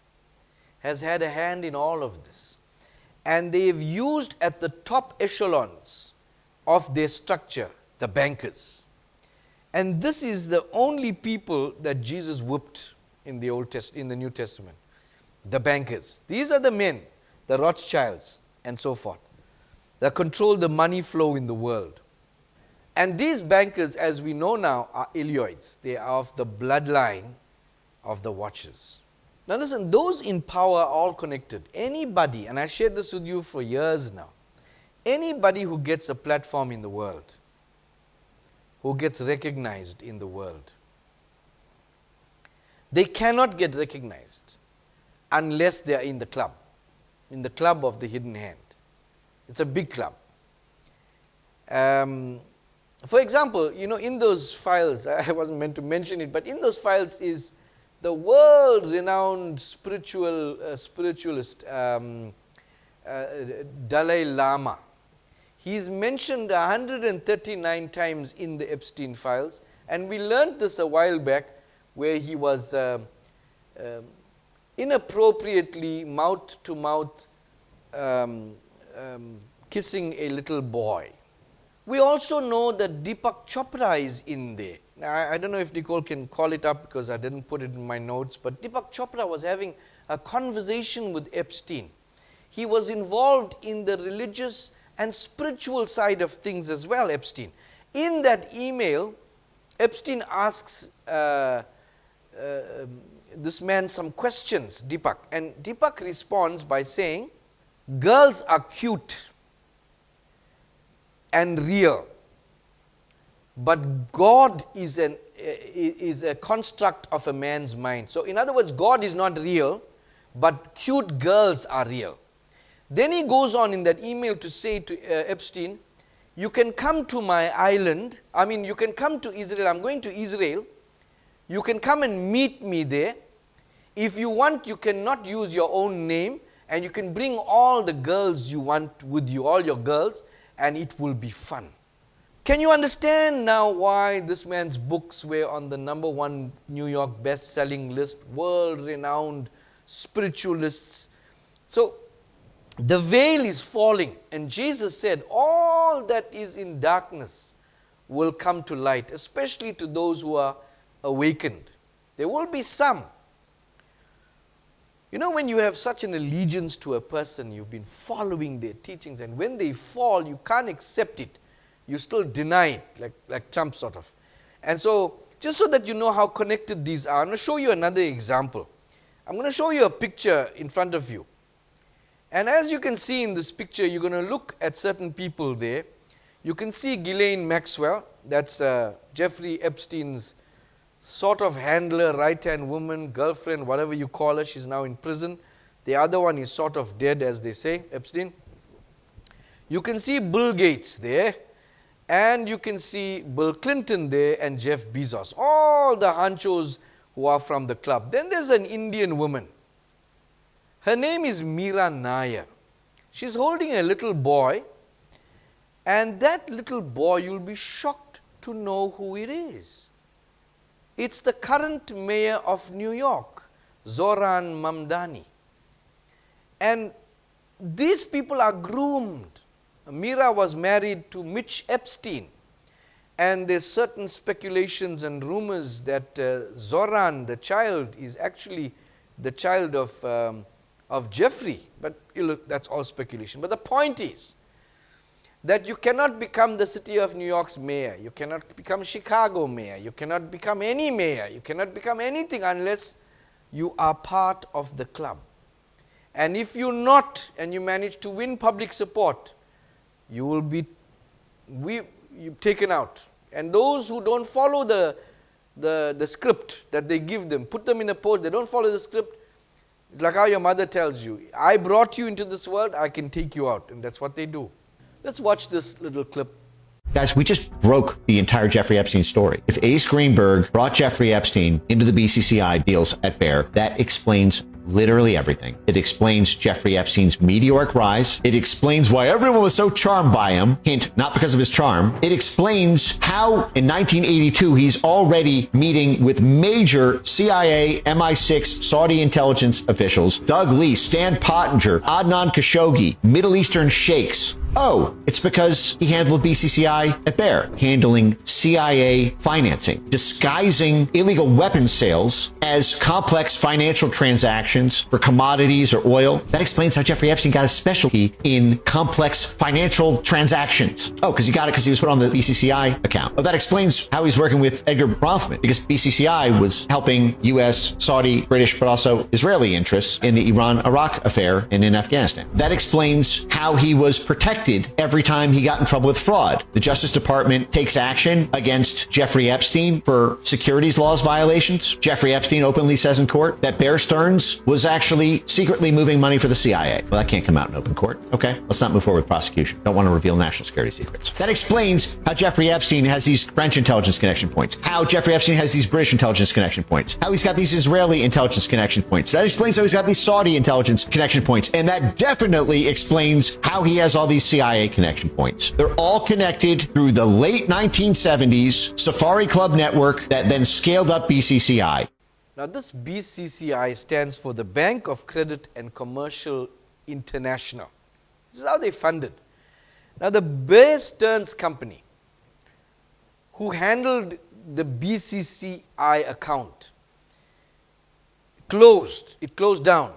Speaker 1: has had a hand in all of this. And they've used at the top echelons of their structure, the bankers. And this is the only people that Jesus whipped in the New Testament. The bankers. These are the men, the Rothschilds and so forth, that control the money flow in the world. And these bankers, as we know now, are Elioids. They are of the bloodline of the Watchers. Now listen, those in power are all connected. Anybody, and I shared this with you for years now, anybody who gets a platform in the world, who gets recognized in the world, they cannot get recognized unless they are in the club of the hidden hand. It's a big club. For example, in those files, I wasn't meant to mention it, but in those files is the world-renowned spiritualist Dalai Lama. He's mentioned 139 times in the Epstein files, and we learned this a while back, where he was inappropriately mouth-to-mouth kissing a little boy. We also know that Deepak Chopra is in there. Now, I don't know if Nicole can call it up because I didn't put it in my notes, but Deepak Chopra was having a conversation with Epstein. He was involved in the religious and spiritual side of things as well, Epstein. In that email, Epstein asks this man some questions, Deepak, and Deepak responds by saying, girls are cute and real, but God is a construct of a man's mind. So in other words, God is not real, but cute girls are real. Then he goes on in that email to say to Epstein, you can come to my island, you can come to Israel, I'm going to Israel, you can come and meet me there. If you want, you cannot use your own name, and you can bring all the girls you want with you, all your girls, and it will be fun. Can you understand now why this man's books were on the #1 New York best-selling list, world-renowned spiritualists? So, the veil is falling, and Jesus said, all that is in darkness will come to light, especially to those who are awakened. There will be some. You know, when you have such an allegiance to a person, you've been following their teachings, and when they fall, you can't accept it. You still deny it, like Trump sort of. And so, just so that you know how connected these are, I'm going to show you another example. I'm going to show you a picture in front of you. And as you can see in this picture, you're going to look at certain people there. You can see Ghislaine Maxwell, that's Jeffrey Epstein's sort of handler, right-hand woman, girlfriend, whatever you call her. She's now in prison. The other one is sort of dead, as they say, Epstein. You can see Bill Gates there, and you can see Bill Clinton there and Jeff Bezos, all the honchos who are from the club. Then there's an Indian woman. Her name is Meera Nair. She's holding a little boy, and that little boy, you'll be shocked to know who it is. It's the current mayor of New York, Zohran Mamdani. And these people are groomed. Meera was married to Mitch Epstein, and there's certain speculations and rumors that Zohran, the child, is actually the child of Jeffrey, but that's all speculation. But the point is that you cannot become the city of New York's mayor, you cannot become Chicago mayor, you cannot become any mayor, you cannot become anything unless you are part of the club. And if you're not, and you manage to win public support, you will be taken out. And those who don't follow the script that they give them, put them in a post, they don't follow the script, it's like how your mother tells you, I brought you into this world, I can take you out. And that's what they do. Let's watch this little clip.
Speaker 12: Guys, we just broke the entire Jeffrey Epstein story. If Ace Greenberg brought Jeffrey Epstein into the BCCI deals at Bear, that explains literally everything. It explains Jeffrey Epstein's meteoric rise. It explains why everyone was so charmed by him. Hint, not because of his charm. It explains how in 1982 he's already meeting with major CIA, MI6, Saudi intelligence officials, Doug Lee, Stan Pottinger, Adnan Khashoggi, Middle Eastern sheikhs. Oh, it's because he handled BCCI at Bear, handling CIA financing, disguising illegal weapons sales as complex financial transactions for commodities or oil. That explains how Jeffrey Epstein got a specialty in complex financial transactions. Oh, because he got it because he was put on the BCCI account. Oh, that explains how he's working with Edgar Bronfman, because BCCI was helping U.S., Saudi, British, but also Israeli interests in the Iran-Iraq affair and in Afghanistan. That explains how he was protected every time he got in trouble with fraud. The Justice Department takes action against Jeffrey Epstein for securities laws violations. Jeffrey Epstein openly says in court that Bear Stearns was actually secretly moving money for the CIA. Well, that can't come out in open court. Okay, let's not move forward with prosecution. Don't want to reveal national security secrets. That explains how Jeffrey Epstein has these French intelligence connection points, how Jeffrey Epstein has these British intelligence connection points, how he's got these Israeli intelligence connection points. That explains how he's got these Saudi intelligence connection points. And that definitely explains how he has all these CIA connection points. They're all connected through the late 1970s Safari Club network that then scaled up BCCI.
Speaker 1: Now this BCCI stands for the Bank of Credit and Commercial International. This is how they funded. Now the Bear Stearns company, who handled the BCCI account, it closed down,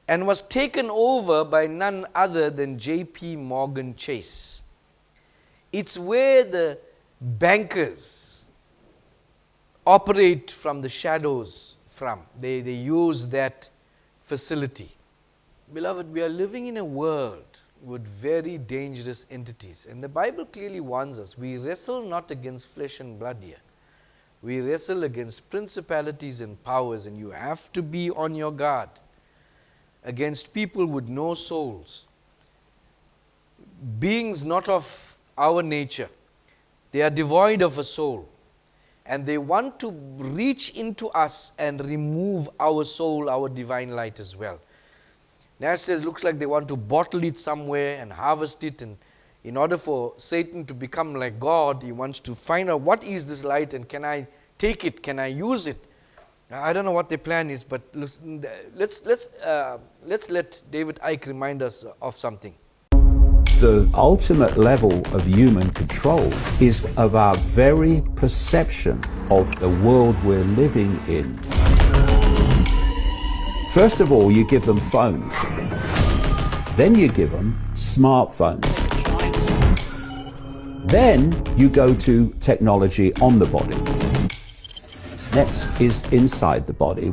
Speaker 1: and was taken over by none other than JP Morgan Chase. It's where the bankers operate from the shadows from. They use that facility. Beloved, we are living in a world with very dangerous entities. And the Bible clearly warns us, we wrestle not against flesh and blood here. We wrestle against principalities and powers, and you have to be on your guard against people with no souls, beings not of our nature. They are devoid of a soul, and they want to reach into us and remove our soul, our divine light as well. Nash says, looks like they want to bottle it somewhere and harvest it, and in order for Satan to become like God, he wants to find out what is this light and can I take it, can I use it? I don't know what their plan is, but listen, let's let David Icke remind us of something.
Speaker 13: The ultimate level of human control is of our very perception of the world we're living in. First of all, you give them phones. Then you give them smartphones. Then you go to technology on the body. Next is inside the body.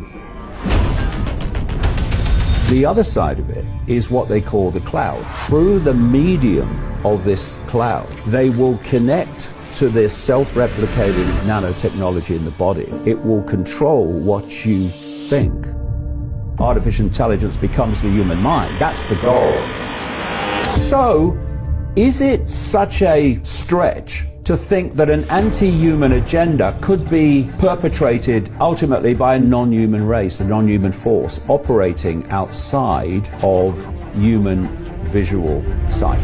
Speaker 13: The other side of it is what they call the cloud. Through the medium of this cloud, they will connect to this self-replicating nanotechnology in the body. It will control what you think. Artificial intelligence becomes the human mind. That's the goal. So, is it such a stretch to think that an anti-human agenda could be perpetrated ultimately by a non-human race, a non-human force operating outside of human visual sight?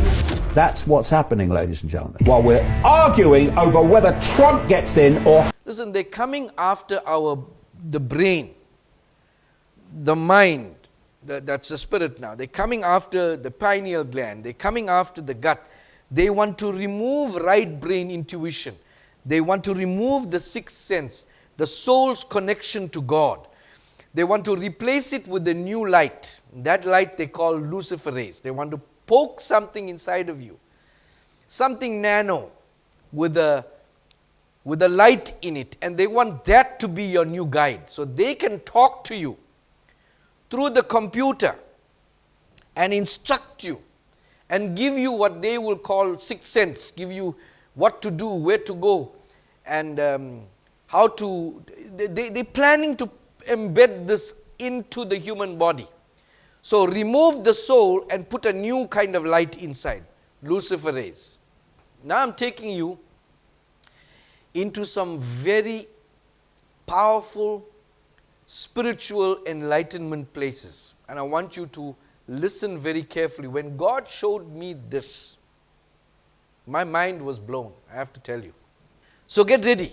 Speaker 13: That's what's happening, ladies and gentlemen, while we're arguing over whether Trump gets in or...
Speaker 1: Listen, they're coming after the brain, the mind, that's the spirit now. They're coming after the pineal gland. They're coming after the gut. They want to remove right brain intuition. They want to remove the sixth sense, the soul's connection to God. They want to replace it with a new light. That light they call luciferase. They want to poke something inside of you, something nano with a light in it, and they want that to be your new guide. So they can talk to you through the computer and instruct you and give you what they will call sixth sense, give you what to do, where to go, and how to... They're planning to embed this into the human body. So remove the soul and put a new kind of light inside, luciferase. Now I'm taking you into some very powerful spiritual enlightenment places, and I want you to listen very carefully. When God showed me this, my mind was blown, I have to tell you. So get ready,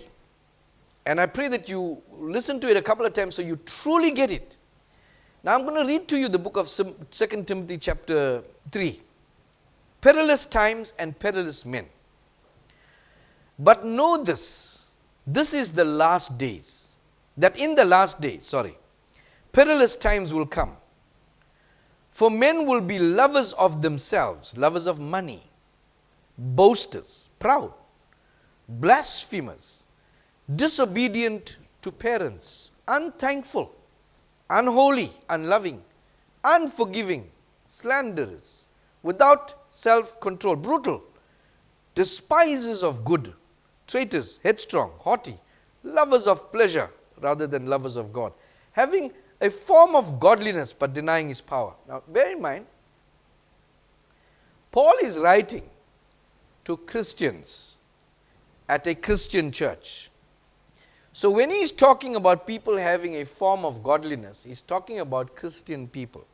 Speaker 1: and I pray that you listen to it a couple of times so you truly get it. Now I'm going to read to you the book of 2 Timothy chapter 3. Perilous times and perilous men. But know this is the last days. That in the last days, perilous times will come. For men will be lovers of themselves, lovers of money, boasters, proud, blasphemers, disobedient to parents, unthankful, unholy, unloving, unforgiving, slanderers, without self-control, brutal, despisers of good, traitors, headstrong, haughty, lovers of pleasure rather than lovers of God, having a form of godliness but denying his power. Now bear in mind, Paul is writing to Christians at a Christian church. So when he's talking about people having a form of godliness, he's talking about Christian people.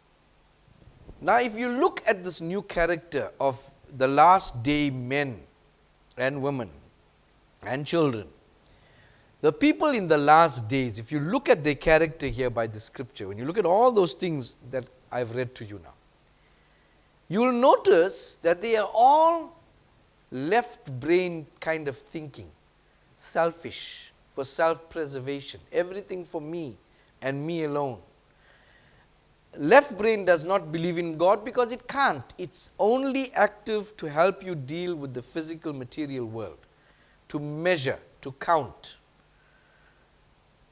Speaker 1: Now if you look at this new character of the last day men and women and children, the people in the last days, if you look at their character here by the scripture, when you look at all those things that I've read to you now, you will notice that they are all left brain kind of thinking, selfish, for self-preservation, everything for me and me alone. Left brain does not believe in God because it can't. It's only active to help you deal with the physical material world, to measure, to count,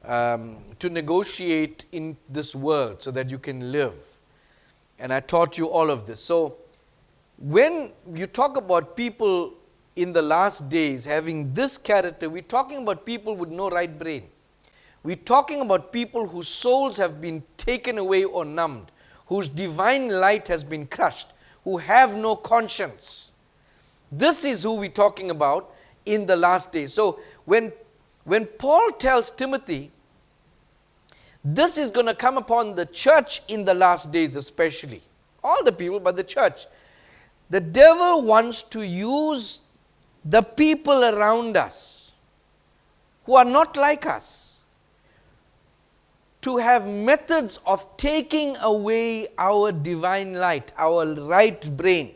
Speaker 1: to negotiate in this world so that you can live. And I taught you all of this. So when you talk about people in the last days having this character, we're talking about people with no right brain. We're talking about people whose souls have been taken away or numbed, whose divine light has been crushed, who have no conscience. This is who we're talking about in the last days. So when Paul tells Timothy, this is going to come upon the church in the last days especially, all the people, but the church. The devil wants to use the people around us who are not like us to have methods of taking away our divine light, our right brain,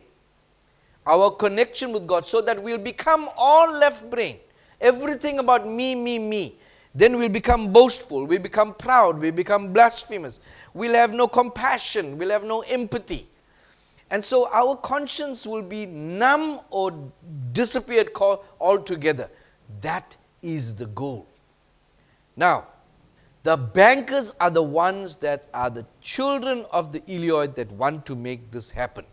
Speaker 1: our connection with God, so that we'll become all left brain. Everything about me, me, me. Then we'll become boastful, we'll become proud, we'll become blasphemous. We'll have no compassion, we'll have no empathy. And so our conscience will be numb or disappeared altogether. That is the goal. Now, the bankers are the ones that are the children of the Elioid that want to make this happen.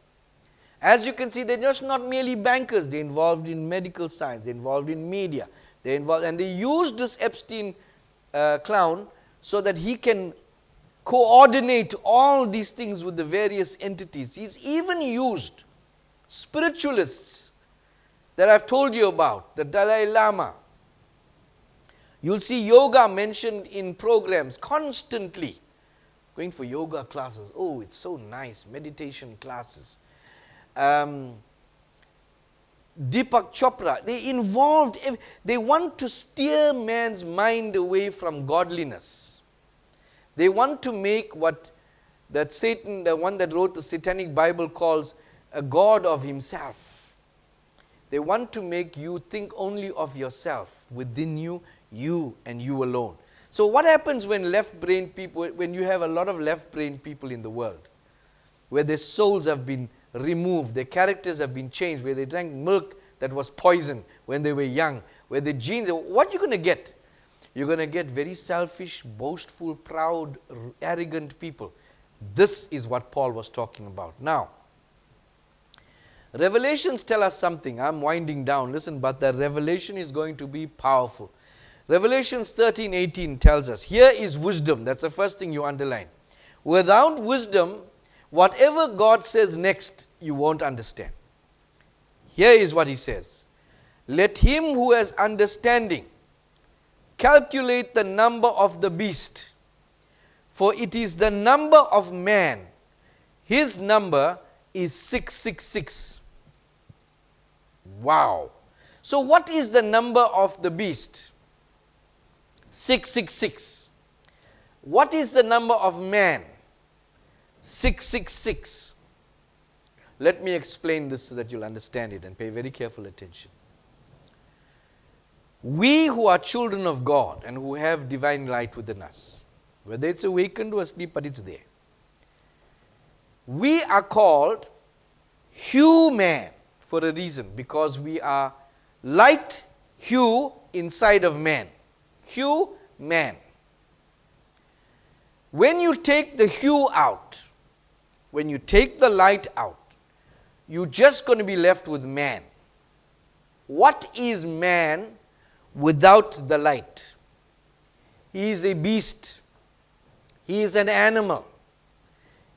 Speaker 1: As you can see, they're just not merely bankers. They're involved in medical science, they're involved in media, they're involved, and they used this Epstein clown so that he can coordinate all these things with the various entities. He's even used spiritualists that I've told you about, the Dalai Lama. You'll see yoga mentioned in programs constantly. Going for yoga classes. Oh, it's so nice. Meditation classes. Deepak Chopra. They involved, they want to steer man's mind away from godliness. They want to make what that Satan, the one that wrote the Satanic Bible, calls a god of himself. They want to make you think only of yourself, within you, you and you alone. So what happens when left-brain people, when you have a lot of left-brain people in the world, where their souls have been removed, their characters have been changed, where they drank milk that was poison when they were young, where the genes, what are you going to get? You're going to get very selfish, boastful, proud, arrogant people. This is what Paul was talking about. Now, Revelations tell us something. I'm winding down. Listen, but the revelation is going to be powerful. Revelations 13:18 tells us, here is wisdom. That's the first thing you underline. Without wisdom, whatever God says next, you won't understand. Here is what he says. Let him who has understanding calculate the number of the beast, for it is the number of man. His number is 666. Wow. So what is the number of the beast? 666. What is the number of man? 666. Let me explain this so that you'll understand it and pay very careful attention. We who are children of God and who have divine light within us, whether it's awakened or asleep, but it's there. We are called human for a reason, because we are light hue inside of man. Hue, man. When you take the hue out, when you take the light out, you're just going to be left with man. What is man without the light? He is a beast. He is an animal.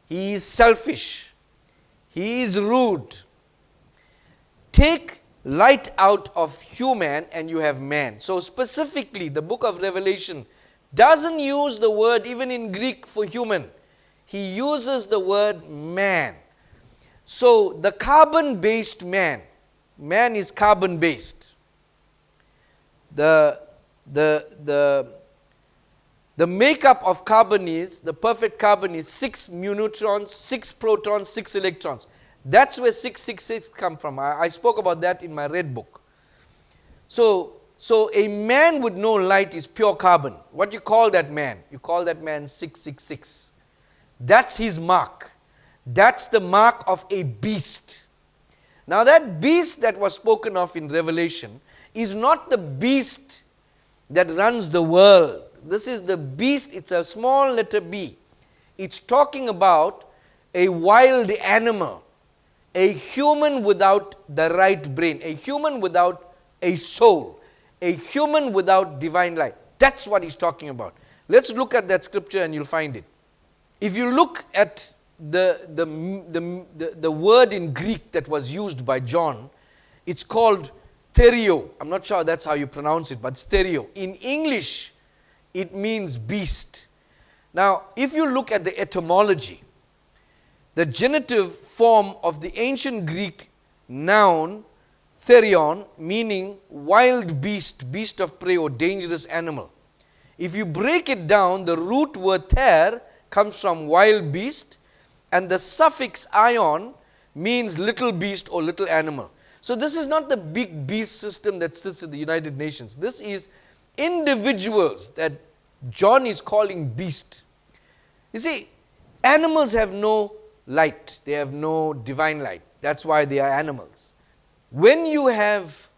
Speaker 1: He is selfish. He is rude. Take light out of human and you have man. So specifically, the book of Revelation doesn't use the word even in Greek for human. He uses the word man. So the carbon-based man is carbon-based. The makeup of carbon is, the perfect carbon is 6 neutrons, 6 protons, 6 electrons. That's where 666 come from. I spoke about that in my red book. So a man with no light is pure carbon. What do you call that man? You call that man 666. That's his mark. That's the mark of a beast. Now that beast that was spoken of in Revelation is not the beast that runs the world. This is the beast, it's a small letter B. It's talking about a wild animal, a human without the right brain, a human without a soul, a human without divine light. That's what he's talking about. Let's look at that scripture and you'll find it. If you look at the word in Greek that was used by John, it's called therio. I'm not sure that's how you pronounce it, but it's therio. In English, it means beast. Now, if you look at the etymology, the genitive form of the ancient Greek noun therion, meaning wild beast, beast of prey or dangerous animal. If you break it down, the root word ther comes from wild beast, and the suffix ion means little beast or little animal. So this is not the big beast system that sits in the United Nations. This is individuals that John is calling beast. You see, animals have no light. They have no divine light. That's why they are animals. When you have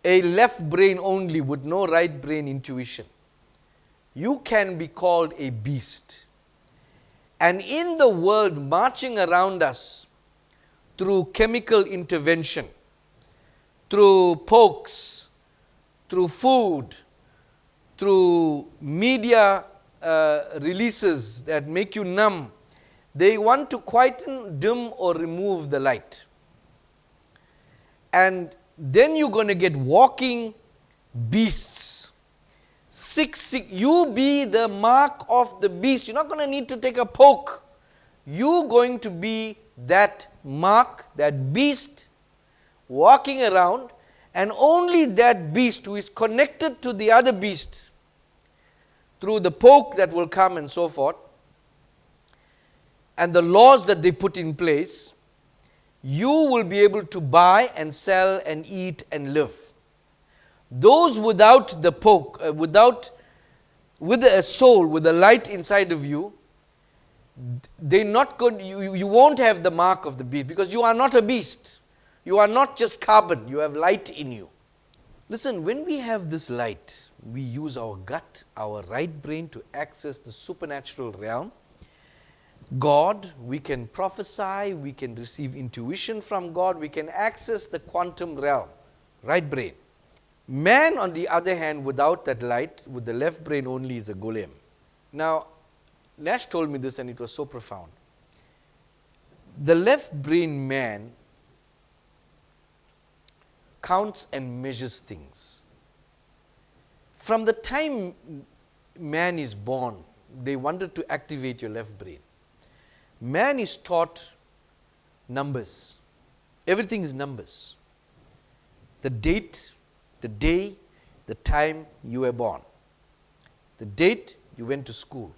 Speaker 1: a left brain only with no right brain intuition, you can be called a beast. And in the world marching around us through chemical intervention, through pokes, through food, through media releases that make you numb, they want to quieten, dim, or remove the light. And then you're going to get walking beasts. You be the mark of the beast. You're not going to need to take a poke. You're going to be that mark, that beast, walking around, and only that beast who is connected to the other beast through the poke that will come and so forth, and the laws that they put in place, you will be able to buy and sell and eat and live. Those without the poke, with a soul, with a light inside of you, they're not going. You won't have the mark of the beast, because you are not a beast. You are not just carbon. You have light in you. Listen, when we have this light, we use our gut, our right brain to access the supernatural realm. God, we can prophesy, we can receive intuition from God, we can access the quantum realm, right brain. Man, on the other hand, without that light, with the left brain only, is a golem. Now, Nash told me this and it was so profound. The left brain man counts and measures things. From the time man is born, they wanted to activate your left brain. Man is taught numbers. Everything is numbers. The date, the day, the time you were born. The date you went to school.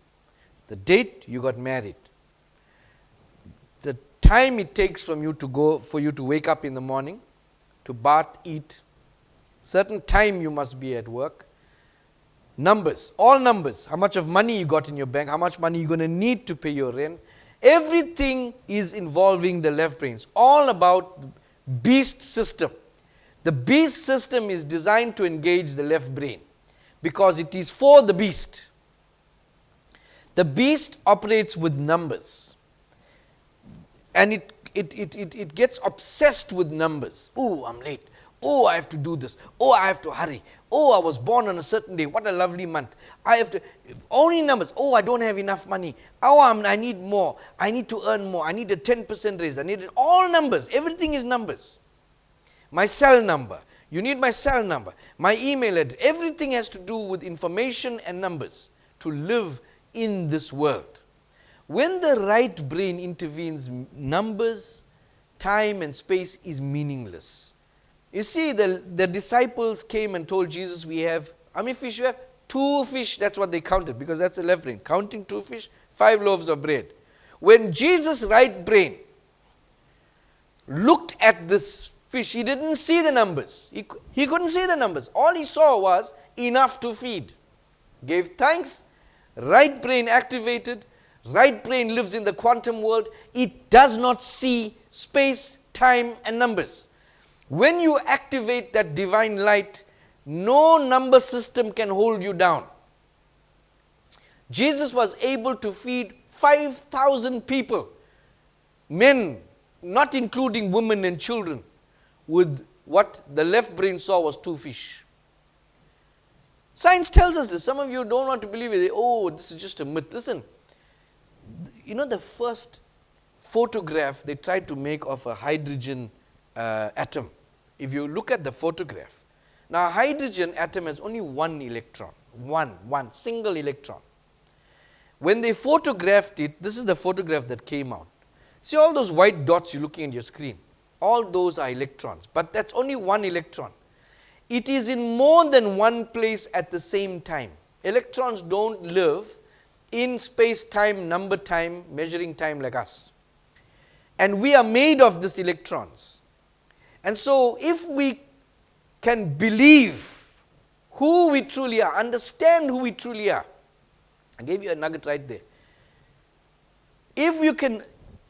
Speaker 1: The date you got married. The time it takes for you to wake up in the morning, to bath, eat. Certain time you must be at work. Numbers, all numbers. How much of money you got in your bank, how much money you're going to need to pay your rent. Everything is involving the left brain. It's all about beast system. The beast system is designed to engage the left brain because it is for the beast. The beast operates with numbers, and it gets obsessed with numbers. Oh, I'm late. Oh, I have to do this. Oh, I have to hurry. Oh, I was born on a certain day. What a lovely month. I have to, only numbers. Oh, I don't have enough money. Oh, I need more. I need to earn more. I need a 10% raise. I need it. All numbers. Everything is numbers. My cell number. You need my cell number. My email address. Everything has to do with information and numbers to live in this world. When the right brain intervenes, numbers, time and space is meaningless. You see, the disciples came and told Jesus, we have, how many fish you have? 2 fish, that's what they counted, because that's the left brain. Counting 2 fish, 5 loaves of bread. When Jesus' right brain looked at this fish, he didn't see the numbers. He couldn't see the numbers. All he saw was enough to feed. Gave thanks, right brain activated, right brain lives in the quantum world. It does not see space, time and numbers. When you activate that divine light, no number system can hold you down. Jesus was able to feed 5,000 people, men, not including women and children, with what the left brain saw was 2 fish. Science tells us this. Some of you don't want to believe it. Oh, this is just a myth. Listen, you know the first photograph they tried to make of a hydrogen atom. If you look at the photograph, now a hydrogen atom has only one electron, one single electron. When they photographed it, this is the photograph that came out. See all those white dots you're looking at your screen? All those are electrons, but that's only one electron. It is in more than one place at the same time. Electrons don't live in space, time, number time, measuring time like us. And we are made of these electrons. And so if we can believe who we truly are, understand who we truly are, I gave you a nugget right there. If you can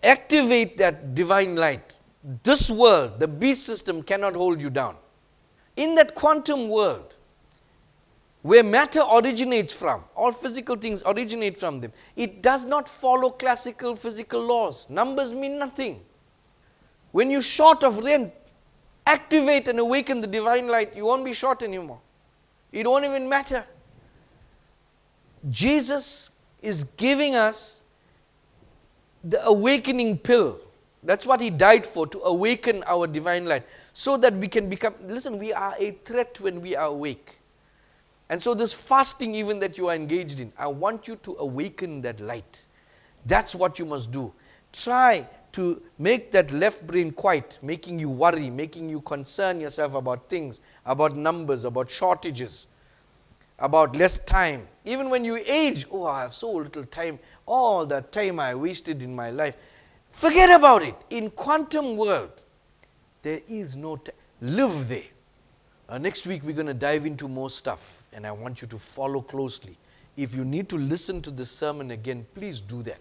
Speaker 1: activate that divine light, this world, the beast system, cannot hold you down. In that quantum world, where matter originates from, all physical things originate from them, it does not follow classical physical laws. Numbers mean nothing. When you're short of rent, activate and awaken the divine light, you won't be short anymore. It won't even matter. Jesus is giving us the awakening pill. That's what he died for, to awaken our divine light, so that we can become, listen, we are a threat when we are awake. And so this fasting even that you are engaged in, I want you to awaken that light. That's what you must do. Try to make that left brain quiet, making you worry, making you concern yourself about things, about numbers, about shortages, about less time. Even when you age, oh, I have so little time, all that time I wasted in my life. Forget about it. In quantum world, there is no time. Live there. Next week we're going to dive into more stuff, and I want you to follow closely. If you need to listen to this sermon again, please do that.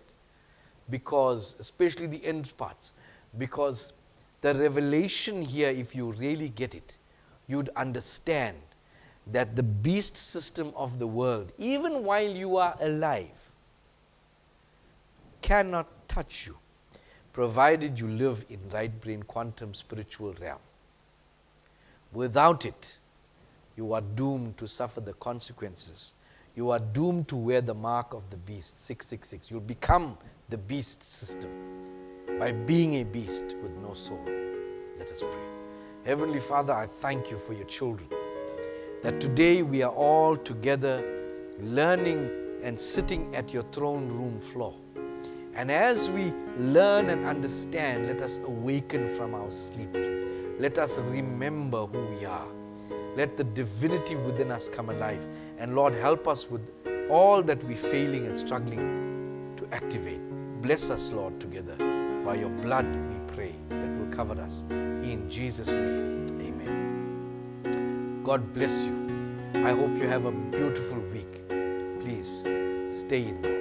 Speaker 1: Because, especially the end parts, because the revelation here, if you really get it, you'd understand that the beast system of the world, even while you are alive, cannot touch you, provided you live in right brain quantum spiritual realm. Without it, you are doomed to suffer the consequences. You are doomed to wear the mark of the beast, 666. You'll become the beast system by being a beast with no soul. Let us pray. Heavenly Father, I thank you for your children, that today we are all together learning and sitting at your throne room floor. And as we learn and understand, let us awaken from our sleep. Let us remember who we are. Let the divinity within us come alive. And Lord, help us with all that we're failing and struggling to activate. Bless us, Lord, together. By your blood, we pray, that will cover us. In Jesus' name, amen. God bless you. I hope you have a beautiful week. Please stay in God.